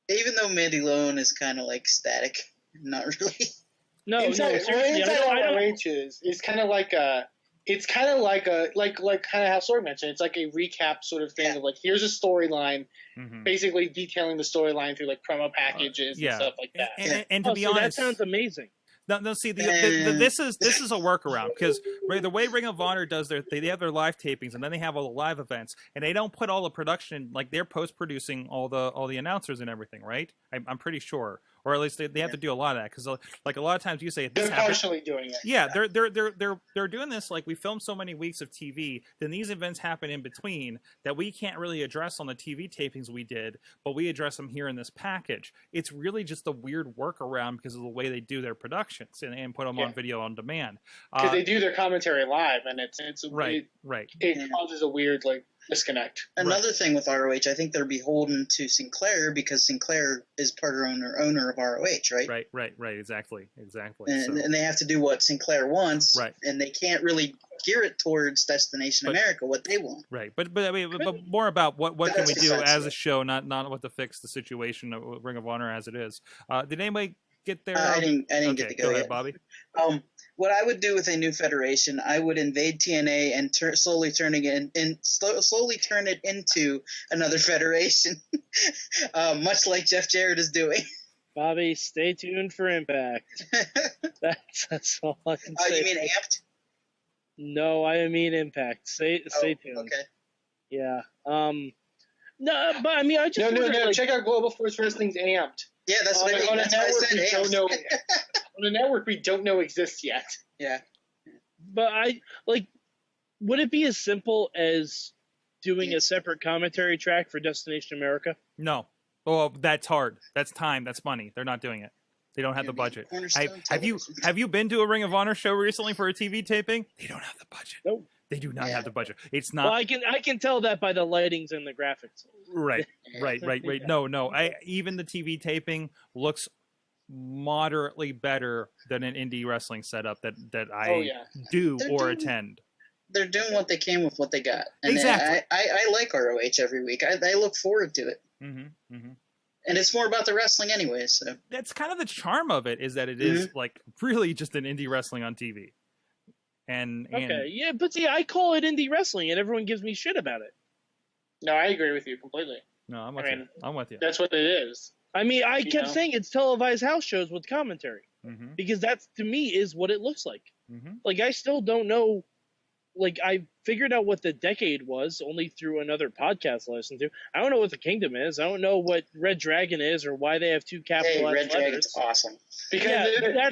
even though Mandy Leone is kind of like static, not really. No, inside ROH is kind of like a. It's kind of like kind of how Sorg mentioned. It's like a recap sort of thing of like, here's a storyline, basically detailing the storyline through like promo packages and stuff like that. And to be honest, that sounds amazing. No. See, this is a workaround because the way Ring of Honor does they have their live tapings and then they have all the live events and they don't put all the production, like they're post producing all the announcers and everything, right? I'm pretty sure, or at least they have to do a lot of that because like a lot of times you say this they're partially doing it. Yeah, they're doing this. Like we film so many weeks of TV, then these events happen in between that we can't really address on the TV tapings we did, but we address them here in this package. It's really just a weird workaround because of the way they do their productions and put them on video on demand. Because they do their commentary live, and it's right. It causes a weird like disconnect. Another thing with ROH, I think they're beholden to Sinclair because Sinclair is part owner of ROH, right? Right. Exactly. And they have to do what Sinclair wants, right? And they can't really gear it towards Destination America, what they want, right? But I mean, but more about what can we do as a show, not what to fix the situation of Ring of Honor as it is. Did anybody get there? I didn't get to go ahead, yet. Bobby. What I would do with a new federation, I would invade TNA and slowly turn it into another federation, much like Jeff Jarrett is doing. Bobby, stay tuned for Impact. That's all I can say. You mean Amped? No, I mean Impact. Stay tuned. Okay. Yeah. No, but I mean, I just no. like, check out Global Force Wrestling's Amped. Yeah, that's what I mean. On a That's why I network said we Amped. don't know. On a network we don't know exists yet. Yeah. But I like. Would it be as simple as doing a separate commentary track for Destination America? No. Oh, that's hard. That's time. That's money. They're not doing it. They don't have the budget. Have you been to a Ring of Honor show recently for a TV taping? They don't have the budget. Nope. They do not have the budget. It's not. Well, I can tell that by the lightings and the graphics. Right. No. Even the TV taping looks moderately better than an indie wrestling setup that I attend. They're doing what they can with what they got. And exactly. I like ROH every week. I look forward to it. And it's more about the wrestling anyway. So that's kind of the charm of it, is that it is like really just an indie wrestling on TV. But see, I call it indie wrestling, and everyone gives me shit about it. No, I agree with you completely. No, I'm with you. That's what it is. I mean, I kept saying it's televised house shows with commentary because that's, to me, is what it looks like. Like, I still don't know. Like, I figured out what the decade was only through another podcast I listened to. I don't know what the Kingdom is. I don't know what Red Dragon is or why they have two capital Red letters. Dragon's awesome. Because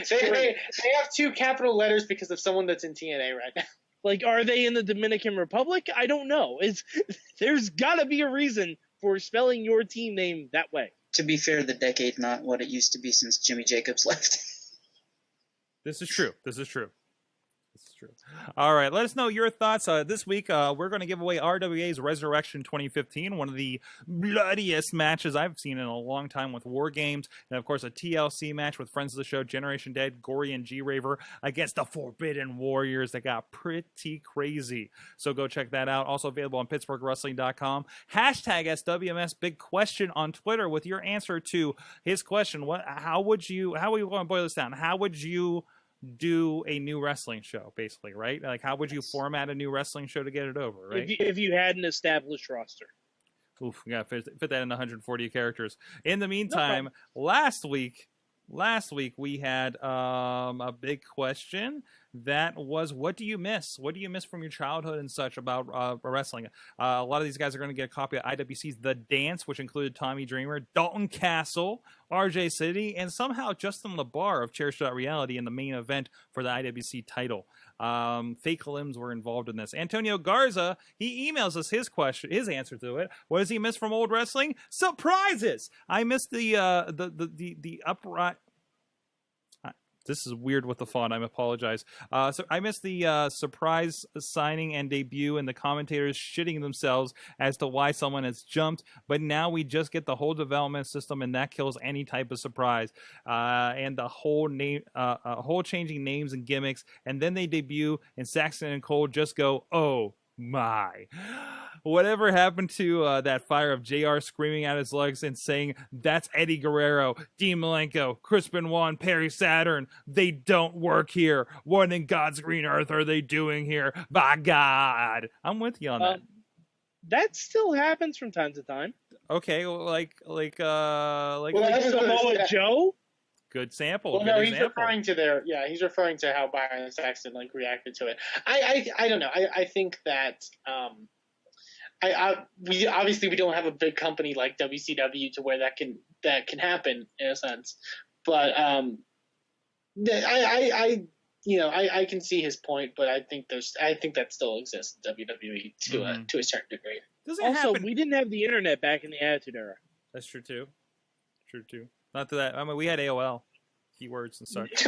they have two capital letters because of someone that's in TNA right now. Like, are they in the Dominican Republic? I don't know. There's got to be a reason for spelling your team name that way. To be fair, the decade not what it used to be since Jimmy Jacobs left. This is true. All right, let us know your thoughts. This week, we're going to give away RWA's Resurrection 2015, one of the bloodiest matches I've seen in a long time with War Games. And, of course, a TLC match with friends of the show, Generation Dead, Gory, and G-Raver against the Forbidden Warriors that got pretty crazy. So go check that out. Also available on PittsburghWrestling.com. Hashtag SWMS Big Question on Twitter with your answer to his question. How are we going to boil this down? How would you do a new wrestling show, basically, right? Like, how would you format a new wrestling show to get it over, right? If you had an established roster. Oof, yeah, fit that in 140 characters. In the meantime, last week, last week we had a big question that was, what do you miss? What do you miss from your childhood and such about wrestling? A lot of these guys are going to get a copy of IWC's The Dance, which included Tommy Dreamer, Dalton Castle, RJ City, and somehow Justin LaBar of Chair.Reality in the main event for the IWC title. Fake limbs were involved in this. Antonio Garza, he emails us his answer to it. What does he miss from old wrestling? Surprises! I miss the upright. This is weird with the font. I apologize. So I missed the surprise signing and debut and the commentators shitting themselves as to why someone has jumped. But now we just get the whole development system, and that kills any type of surprise. And the whole whole changing names and gimmicks, and then they debut, and Saxton and Cole just go, oh my. Whatever happened to that fire of JR screaming at his legs and saying, that's Eddie Guerrero, Dean Malenko, Chris Benoit, and Perry Saturn. They don't work here. What in God's green earth are they doing here? By God. I'm with you on that. That still happens from time to time. Okay, like Samoa Joe? Good sample. Well, good no, example. he's referring to how Byron Saxton reacted to it. I don't know. I think that we obviously don't have a big company like WCW to where that can happen in a sense, but I can see his point, but I think that still exists in WWE to a certain degree. We didn't have the internet back in the Attitude Era. That's true too. Not that. I mean, we had AOL keywords and such.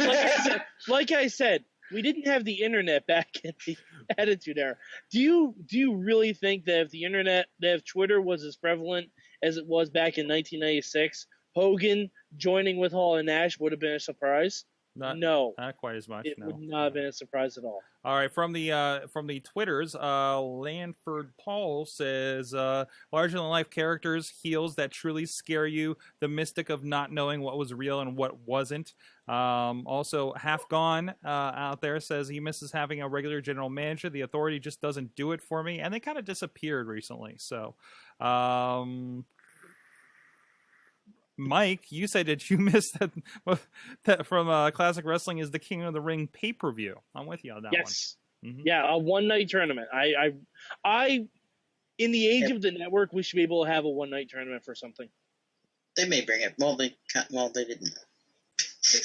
Like I said, we didn't have the internet back in the Attitude Era. Do you really think that if Twitter was as prevalent as it was back in 1996, Hogan joining with Hall and Nash would have been a surprise? No, not quite as much. It would not have been a surprise at all. All right, from the Twitters, Lanford Paul says, larger than life characters, heels that truly scare you, the mystic of not knowing what was real and what wasn't. Also, Half Gone out there says he misses having a regular general manager. The Authority just doesn't do it for me, and they kind of disappeared recently. So, Mike, you said that you missed that from Classic Wrestling is the King of the Ring pay-per-view. I'm with you on that one. Yes. Mm-hmm. Yeah, a one-night tournament. I in the age of the network, we should be able to have a one-night tournament for something. They may bring it. Well, they didn't.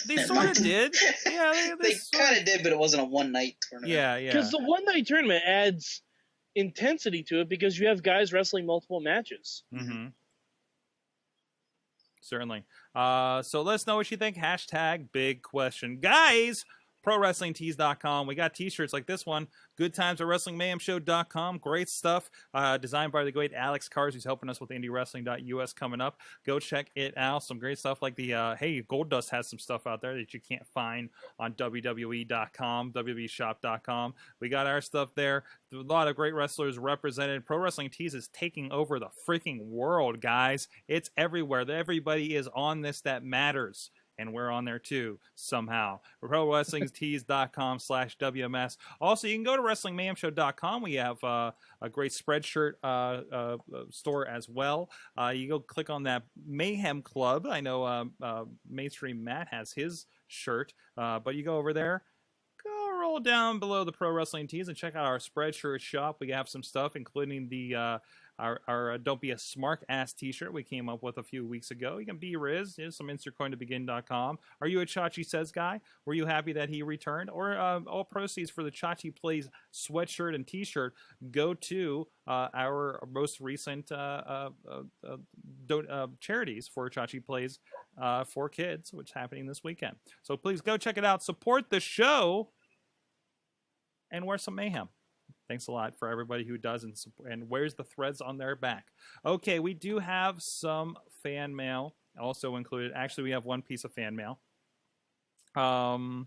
They sort of did. Yeah, they kind of did, but it wasn't a one-night tournament. Yeah. Because the one-night tournament adds intensity to it because you have guys wrestling multiple matches. Mm-hmm. Certainly. So let us know what you think. Hashtag big question. Guys, ProWrestlingTees.com. We got t-shirts like this one. Good times at WrestlingMayhemShow.com. Great stuff. Designed by the great Alex Cars, who's helping us with IndieWrestling.us coming up. Go check it out. Some great stuff like the, hey, Goldust has some stuff out there that you can't find on WWE.com, WWEshop.com. We got our stuff there. A lot of great wrestlers represented. Pro Wrestling Tees is taking over the freaking world, guys. It's everywhere. Everybody is on this that matters. And we're on there too, somehow. ProWrestlingTees.com/WMS. Also, you can go to WrestlingMayhemShow.com. We have a great Spreadshirt store as well. You go click on that Mayhem Club. I know Mainstream Matt has his shirt, but you go over there. Go roll down below the Pro Wrestling Tees and check out our Spreadshirt shop. We have some stuff, including the our Don't Be a Smart Ass t-shirt we came up with a few weeks ago. You can be Riz. Here's some InsertCoinToBegin.com. Are you a Chachi Says guy? Were you happy that he returned? Or all proceeds for the Chachi Plays sweatshirt and t-shirt go to our most recent charities for Chachi Plays for Kids, which is happening this weekend. So please go check it out. Support the show and wear some mayhem. Thanks a lot for everybody who does and wears the threads on their back. Okay, we do have some fan mail also included. Actually, we have one piece of fan mail. But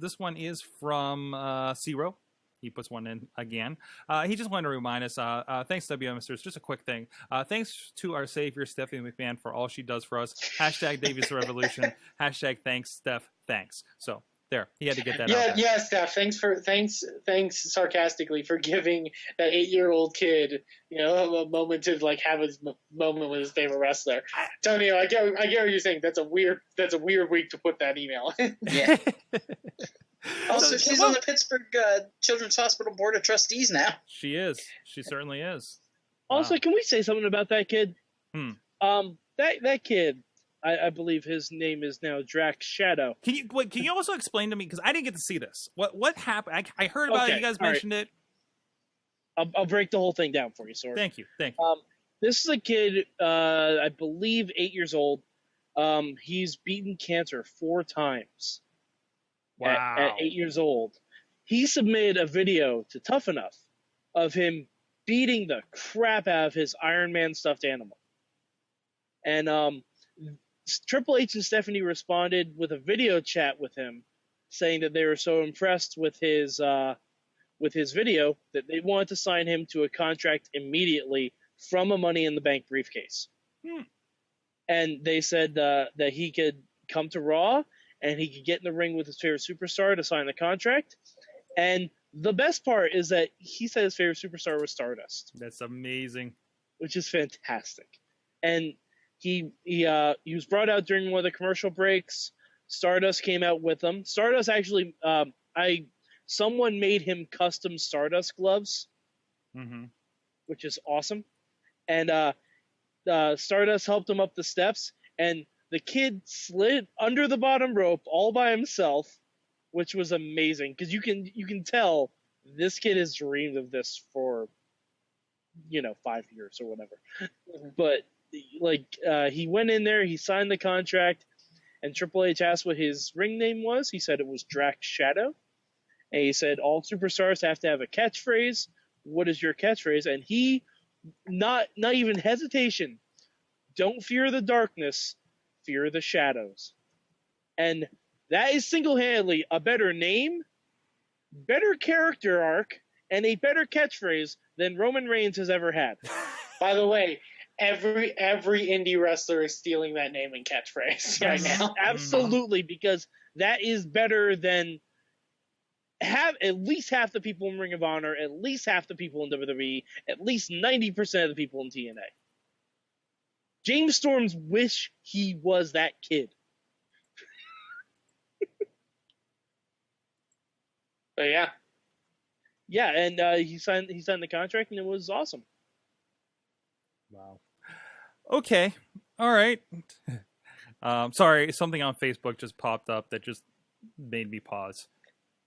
this one is from Zero. He puts one in again. He just wanted to remind us, thanks, WMSers. Just a quick thing. Thanks to our savior, Stephanie McMahon, for all she does for us. Hashtag Davies Revolution. Hashtag thanks, Steph. Thanks. So There, he had to get that out. Yeah, there. yeah, Steph. Thanks sarcastically for giving that 8-year-old kid, a moment to like have his moment with his favorite wrestler. Tonio, I get what you're saying. That's a weird week to put that email in. Yeah. Also, she's on the Pittsburgh Children's Hospital Board of Trustees now. She is. She certainly is. Also, Wow. can we say something about that kid? Hmm. That kid, I believe his name is now Drax Shadow. Can you also explain to me, because I didn't get to see this? What happened? I heard about it. Okay, You guys all right. mentioned it. I'll break the whole thing down for you, Sorg. Thank you. This is a kid, I believe 8 years old. He's beaten cancer 4 times. Wow. At 8 years old. He submitted a video to Tough Enough of him beating the crap out of his Iron Man stuffed animal. And Triple H and Stephanie responded with a video chat with him, saying that they were so impressed with his video that they wanted to sign him to a contract immediately from a Money in the Bank briefcase. And they said that he could come to Raw and he could get in the ring with his favorite superstar to sign the contract. And the best part is that he said his favorite superstar was Stardust, That's amazing. which is fantastic. And he was brought out during one of the commercial breaks. Stardust came out with him. Stardust actually, someone made him custom Stardust gloves, Mm-hmm. which is awesome. And Stardust helped him up the steps, and the kid slid under the bottom rope all by himself, which was amazing because you can tell this kid has dreamed of this for 5 years or whatever. But he went in there, he signed the contract, and Triple H asked what his ring name was. He said it was Drax Shadow, and he said all superstars have to have a catchphrase. What is your catchphrase? And he, not even hesitation, don't fear the darkness, fear the shadows. And that is single-handedly a better name, better character arc, and a better catchphrase than Roman Reigns has ever had. By the way, every indie wrestler is stealing that name and catchphrase right now. Absolutely, because that is better than have at least half the people in Ring of Honor, at least half the people in WWE, at least 90% of the people in TNA. James Storms wish he was that kid. But yeah. Yeah, and he signed the contract, and it was awesome. Wow. Okay. All right. Sorry, something on Facebook just popped up that just made me pause.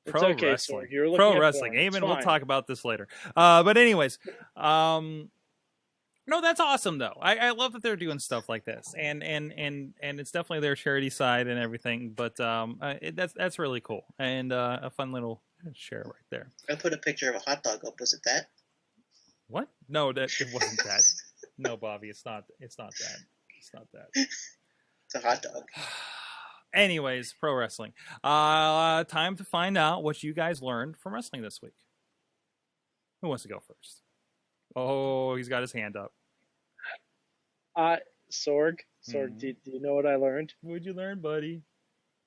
It's Pro okay, wrestling. Sorg. You're looking Pro at wrestling. porn. It's Amen. We'll fine. talk about this later. But anyways, no, that's awesome though. I love that they're doing stuff like this, and it's definitely their charity side and everything. But that's really cool and a fun little share right there. I put a picture of a hot dog up. Was it that? What? No, it wasn't that. No, Bobby, it's not. It's not that. It's not that. It's a hot dog. Anyways, pro wrestling. Time to find out what you guys learned from wrestling this week. Who wants to go first? Oh, he's got his hand up. Sorg, do you know what I learned? What'd you learn, buddy?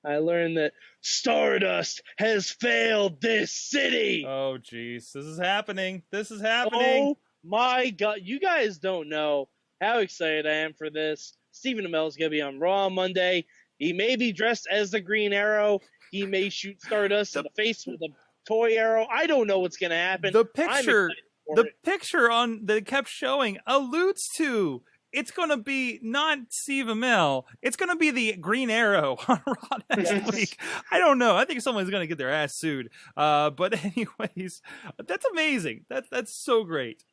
I learned that Stardust has failed this city. Oh, jeez. This is happening. This is happening. Oh my God. You guys don't know how excited I am for this. Stephen Amell's going to be on Raw on Monday. He may be dressed as the Green Arrow. He may shoot Stardust in the face with a toy arrow. I don't know what's going to happen. The picture it. that it kept showing alludes to it's going to be not Steve Amell. It's going to be the Green Arrow on Raw next week. I don't know. I think someone's going to get their ass sued. But anyways, that's amazing. That's so great.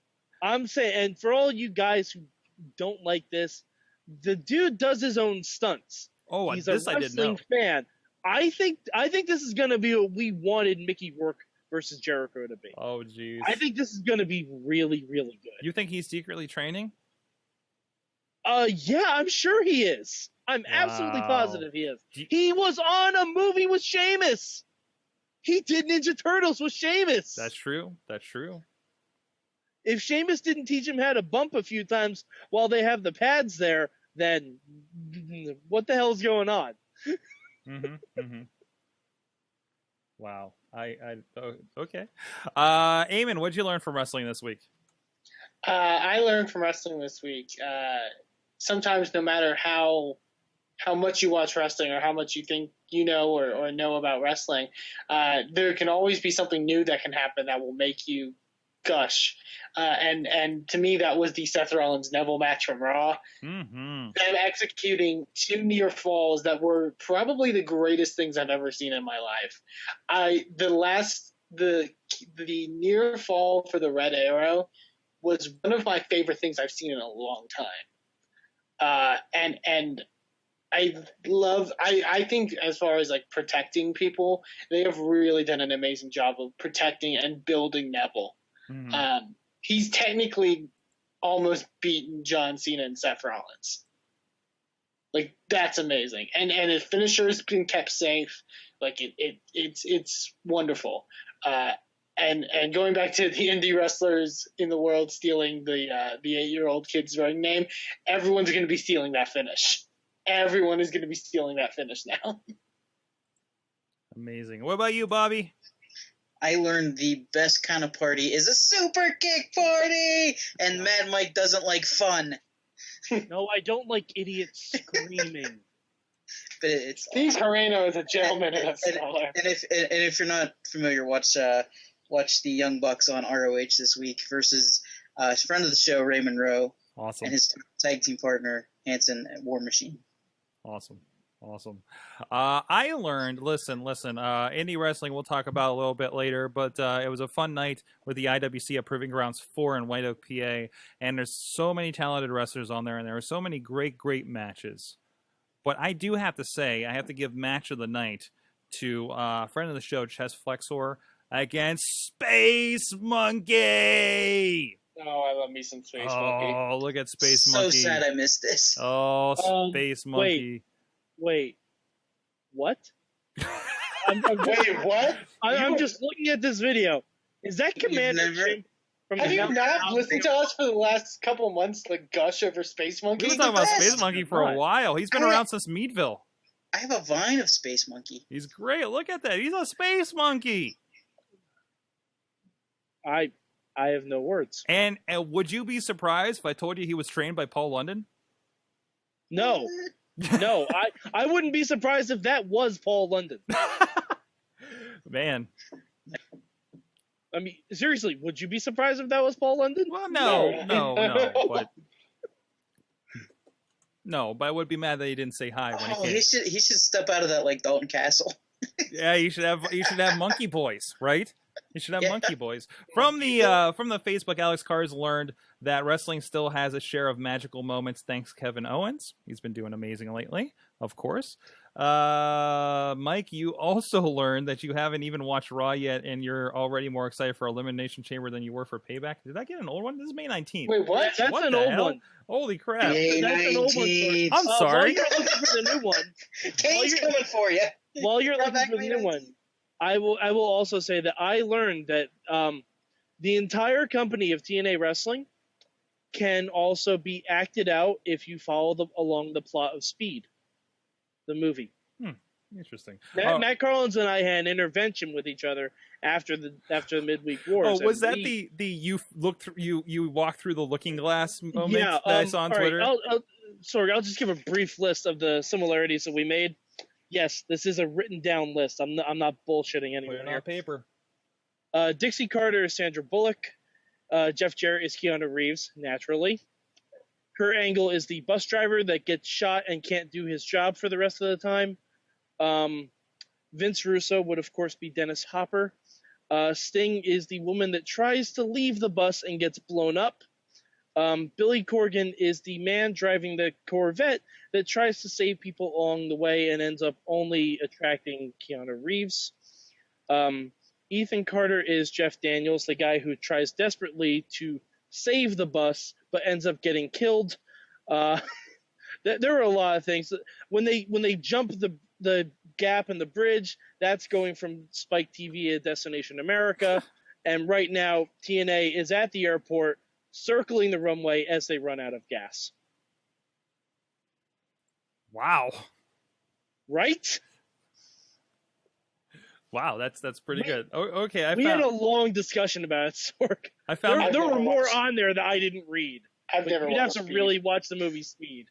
I'm saying, and for all you guys who don't like this, the dude does his own stunts. Oh, he's this a I didn't know. wrestling fan. I think this is going to be what we wanted Mickey Rourke versus Jericho to be. Oh, jeez. I think this is going to be really, really good. You think he's secretly training? Yeah, I'm sure he is. I'm absolutely positive he is. He was on a movie with Sheamus. He did Ninja Turtles with Sheamus. That's true. That's true. If Sheamus didn't teach him how to bump a few times while they have the pads there, then what the hell's going on? Wow. Okay. Eamon, what'd you learn from wrestling this week? I learned from wrestling this week. Sometimes, no matter how much you watch wrestling or how much you think you know or know about wrestling, there can always be something new that can happen that will make you gush. And to me, that was the Seth Rollins Neville match from Raw. Mm-hmm. Them executing 2 near falls that were probably the greatest things I've ever seen in my life. The near fall for the Red Arrow was one of my favorite things I've seen in a long time. And I think as far as like protecting people, they have really done an amazing job of protecting and building Neville. Mm-hmm. He's technically almost beaten John Cena and Seth Rollins. Like, that's amazing. And his finisher's been kept safe. Like, it's wonderful. And going back to the indie wrestlers in the world stealing the 8-year-old kid's ring name, everyone's going to be stealing that finish. Everyone is going to be stealing that finish now. Amazing. What about you, Bobby? I learned the best kind of party is a super kick party, and Mad Mike doesn't like fun. No, I don't like idiots screaming. But it's Steve Moreno is a gentleman and a scholar. And if you're not familiar, watch the Young Bucks on ROH this week versus a friend of the show, Raymond Rowe, Awesome. and his tag team partner, Hanson at War Machine. Awesome. I learned, listen, indie wrestling we'll talk about a little bit later, but it was a fun night with the IWC at Proving Grounds 4 in White Oak, PA, and there's so many talented wrestlers on there, and there are so many great matches. But I do have to say, I have to give match of the night to a friend of the show, Chess Flexor, against Space Monkey! Oh, I love me some Space Monkey. Oh, look at Space So Monkey. sad I missed this. Oh, Space Monkey. Wait. What? Wait, what? I'm just looking at this video. Is that Commander Jim from Have the you not listened to us for the last couple months, like, gush over Space Monkey? We've been talking about best. Space Monkey for a while. He's been around since Meadville. I have a vine of Space Monkey. He's great. Look at that. He's a Space Monkey. I have no words. And would you be surprised if I told you he was trained by Paul London? No. No, I wouldn't be surprised if that was Paul London. Man. I mean, seriously, would you be surprised if that was Paul London? Well, no. But I would be mad that he didn't say hi when he came. He should step out of that like Dalton Castle. Yeah, you should have Monkey Boys, right? You should have Monkey Boys. From the Facebook, Alex Cars learned that wrestling still has a share of magical moments thanks Kevin Owens. He's been doing amazing lately, of course. Mike, you also learned that you haven't even watched Raw yet, and you're already more excited for Elimination Chamber than you were for Payback. Did I get an old one? This is May 19th. Wait, what? That's What an the old hell? one. Holy crap. May That's an old one. 19th. I'm While sorry. you're looking for the new one, Kane's you're- coming for you. while you're looking Throwback for the May new one, 19th. I will also say that I learned that the entire company of TNA Wrestling can also be acted out if you follow along the plot of Speed, the movie. Interesting. Matt Carlins and I had an intervention with each other after the midweek wars. Oh, was and that the you looked through you walked through the looking glass moment yeah, that I saw on all right, Twitter? I'll just give a brief list of the similarities that we made. Yes, this is a written down list. I'm not bullshitting Put anyone it here. on paper. Dixie Carter is Sandra Bullock. Jeff Jarrett is Keanu Reeves, naturally. Kurt Angle is the bus driver that gets shot and can't do his job for the rest of the time. Vince Russo would, of course, be Dennis Hopper. Sting is the woman that tries to leave the bus and gets blown up. Billy Corgan is the man driving the Corvette that tries to save people along the way and ends up only attracting Keanu Reeves. Ethan Carter is Jeff Daniels, the guy who tries desperately to save the bus but ends up getting killed. There are a lot of things. When they jump the gap in the bridge, that's going from Spike TV to Destination America. And right now, TNA is at the airport circling the runway as they run out of gas. Wow. Right? Wow, that's pretty good. Okay, We had a long discussion about it, Sorg. I found There were never more watched- on there that I didn't read. I've But never you'd have watched to Speed. really watch the movie Speed.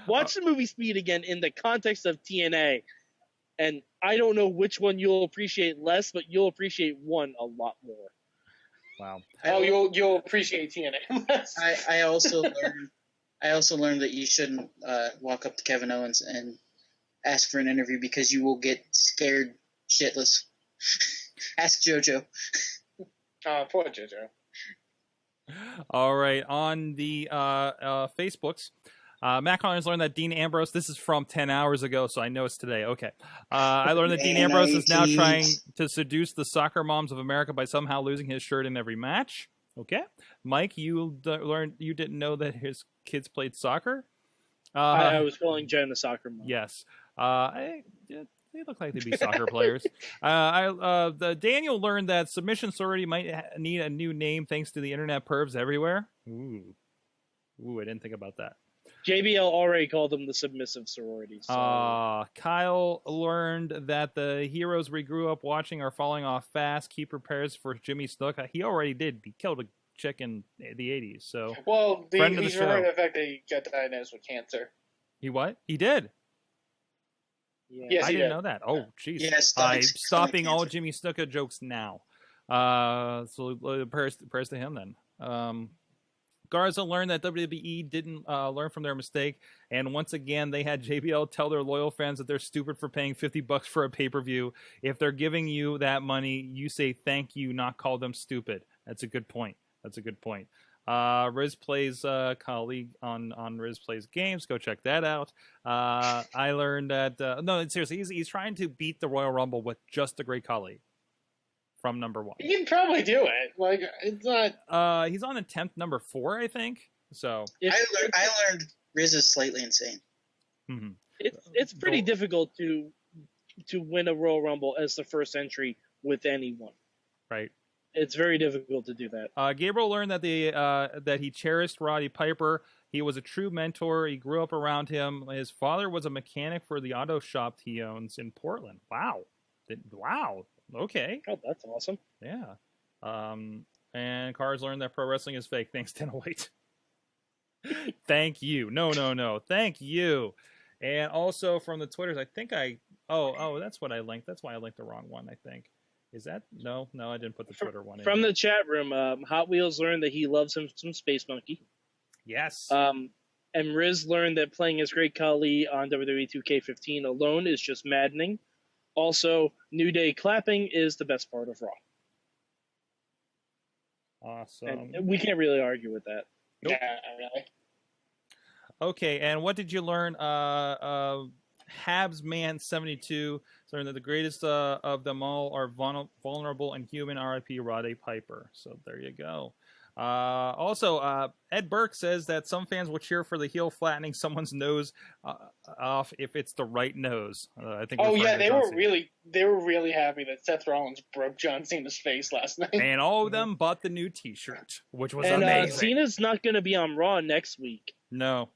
Watch the movie Speed again in the context of TNA, and I don't know which one you'll appreciate less, but you'll appreciate one a lot more. wow. Oh, you'll appreciate TNA. I also learned that you shouldn't walk up to Kevin Owens and ask for an interview because you will get scared shitless. Ask JoJo. Poor JoJo. All right, on the Facebooks, Matt Collins learned that Dean Ambrose, this is from 10 hours ago, so I know it's today. Okay. I learned that Dean Ambrose is now trying to seduce the soccer moms of America by somehow losing his shirt in every match. Okay. Mike, you learned you didn't know that his kids played soccer? I was calling Jen a soccer mom. Yes. They look like they'd be soccer players. Daniel learned that submission sorority might need a new name thanks to the internet pervs everywhere. Ooh, I didn't think about that. JBL already called them the submissive sorority. So. Kyle learned that the heroes we grew up watching are falling off fast. Keep repairs for Jimmy Snook. He already did. He killed a chick in the 80s. So Well, Friend of the he's remembering show. the fact that he got diagnosed with cancer. he what? He did. Yeah. Yes, I he didn't did. know that. Oh, jeez. Yeah, I'm stop stopping all cancer. Jimmy Snuka jokes now. So prayers to him then. Garza learned that WWE didn't learn from their mistake, and once again they had JBL tell their loyal fans that they're stupid for paying $50 for a pay-per-view. If they're giving you that money, you say thank you, not call them stupid. That's a good point. Riz plays colleague on Riz Plays Games. Go check that out. I learned that no, seriously, he's trying to beat the Royal Rumble with just a great colleague from number 1. He can probably do it. Like, it's not. He's on attempt number 4, I think. So I learned Riz is slightly insane. mhm. It's pretty difficult to win a Royal Rumble as the first entry with anyone. Right. It's very difficult to do that. Gabriel learned that that he cherished Roddy Piper. He was a true mentor. He grew up around him. His father was a mechanic for the auto shop he owns in Portland. Wow. Wow. Okay. Oh, that's awesome. Yeah. And Cars learned that pro wrestling is fake. Thanks, 1008. Thank you. No. Thank you. And also from the Twitters, I think oh, that's what I linked. That's why I linked the wrong one, I think. Is that? No, I didn't put the Twitter one in. From the chat room, Hot Wheels learned that he loves him some Space Monkey. Yes. And Riz learned that playing as Great Khali on WWE 2K15 alone is just maddening. Also, New Day clapping is the best part of Raw. Awesome. And we can't really argue with that. Nope. Yeah, really. Okay, and what did you learn? Habs Man 72 learned that the greatest of them all are vulnerable and human. R.I.P. Roddy Piper. So there you go. Also, Ed Burke says that some fans will cheer for the heel flattening someone's nose off if it's the right nose. I think. Oh referring yeah, to they John were Cena. really happy that Seth Rollins broke John Cena's face last night. And all of them bought the new T-shirt, which was And amazing. Cena's not going to be on Raw next week. No.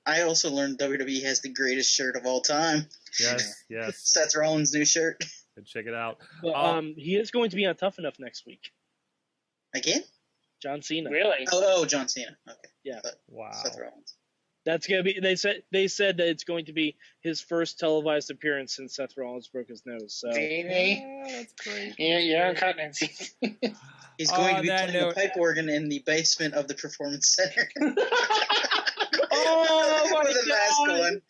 I also learned WWE has the greatest shirt of all time. Yes. Seth Rollins' new shirt. Check it out. But, he is going to be on Tough Enough next week. Again? John Cena. Really? Oh, John Cena. Okay. Yeah. Wow. Seth Rollins. That's gonna be. They said that it's going to be his first televised appearance since Seth Rollins broke his nose. So That's great. Yeah, continency. He's going to be that playing note- a pipe organ in the basement of the Performance Center. Oh my With a mask on.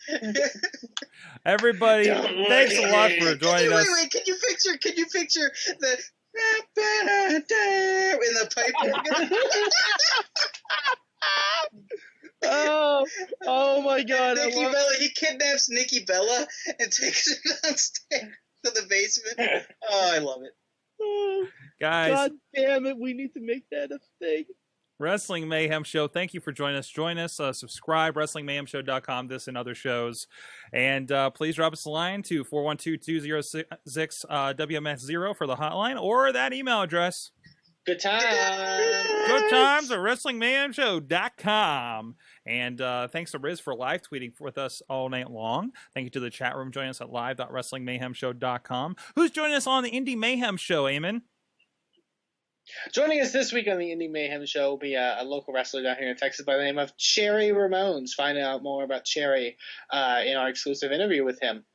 Everybody, thanks a lot for joining us. Wait, can you picture the in the pipe organ? oh my God! Nikki Bella, he kidnaps Nikki Bella and takes her downstairs to the basement. Oh, I love it. Guys, God damn it! We need to make that a thing. Wrestling Mayhem Show, thank you for joining us. Join us, subscribe, WrestlingMayhemShow.com, this and other shows. And please drop us a line to 412-206-WMS0 for the hotline, or that email address. Good time. Good times at WrestlingMayhemShow.com. And thanks to Riz for live tweeting with us all night long. Thank you to the chat room joining us at live.WrestlingMayhemShow.com. Who's joining us on the Indie Mayhem Show, Eamon? Joining us this week on the Indie Mayhem Show will be a local wrestler down here in Texas by the name of Cherry Ramones. Find out more about Cherry in our exclusive interview with him.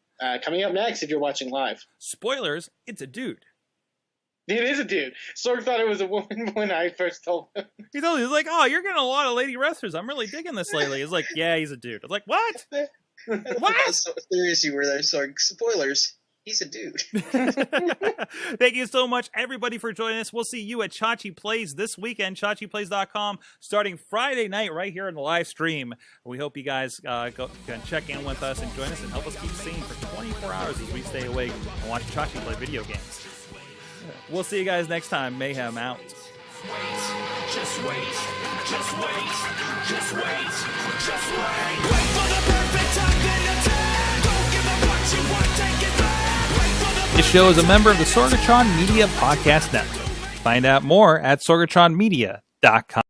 Coming up next if you're watching live. Spoilers, it's a dude. It is a dude. Sorg thought it was a woman when I first told him. He was like, oh, you're getting a lot of lady wrestlers. I'm really digging this lately. He's like, yeah, he's a dude. I was like, what? What? So serious you were there, Sorg. Spoilers. He's a dude. Thank you so much, everybody, for joining us. We'll see you at Chachi Plays this weekend, chachiplays.com, starting Friday night right here in the live stream. We hope you guys can check in with us and join us and help us keep singing for 24 hours as we stay awake and watch Chachi play video games. We'll see you guys next time. Mayhem out. Just wait, just wait, just wait, just wait. Wait for the perfect time, then attack. Don't give up what you want, take it back. Wait for the This show is a member of the Sorgatron Media Podcast Network. Find out more at sorgatronmedia.com.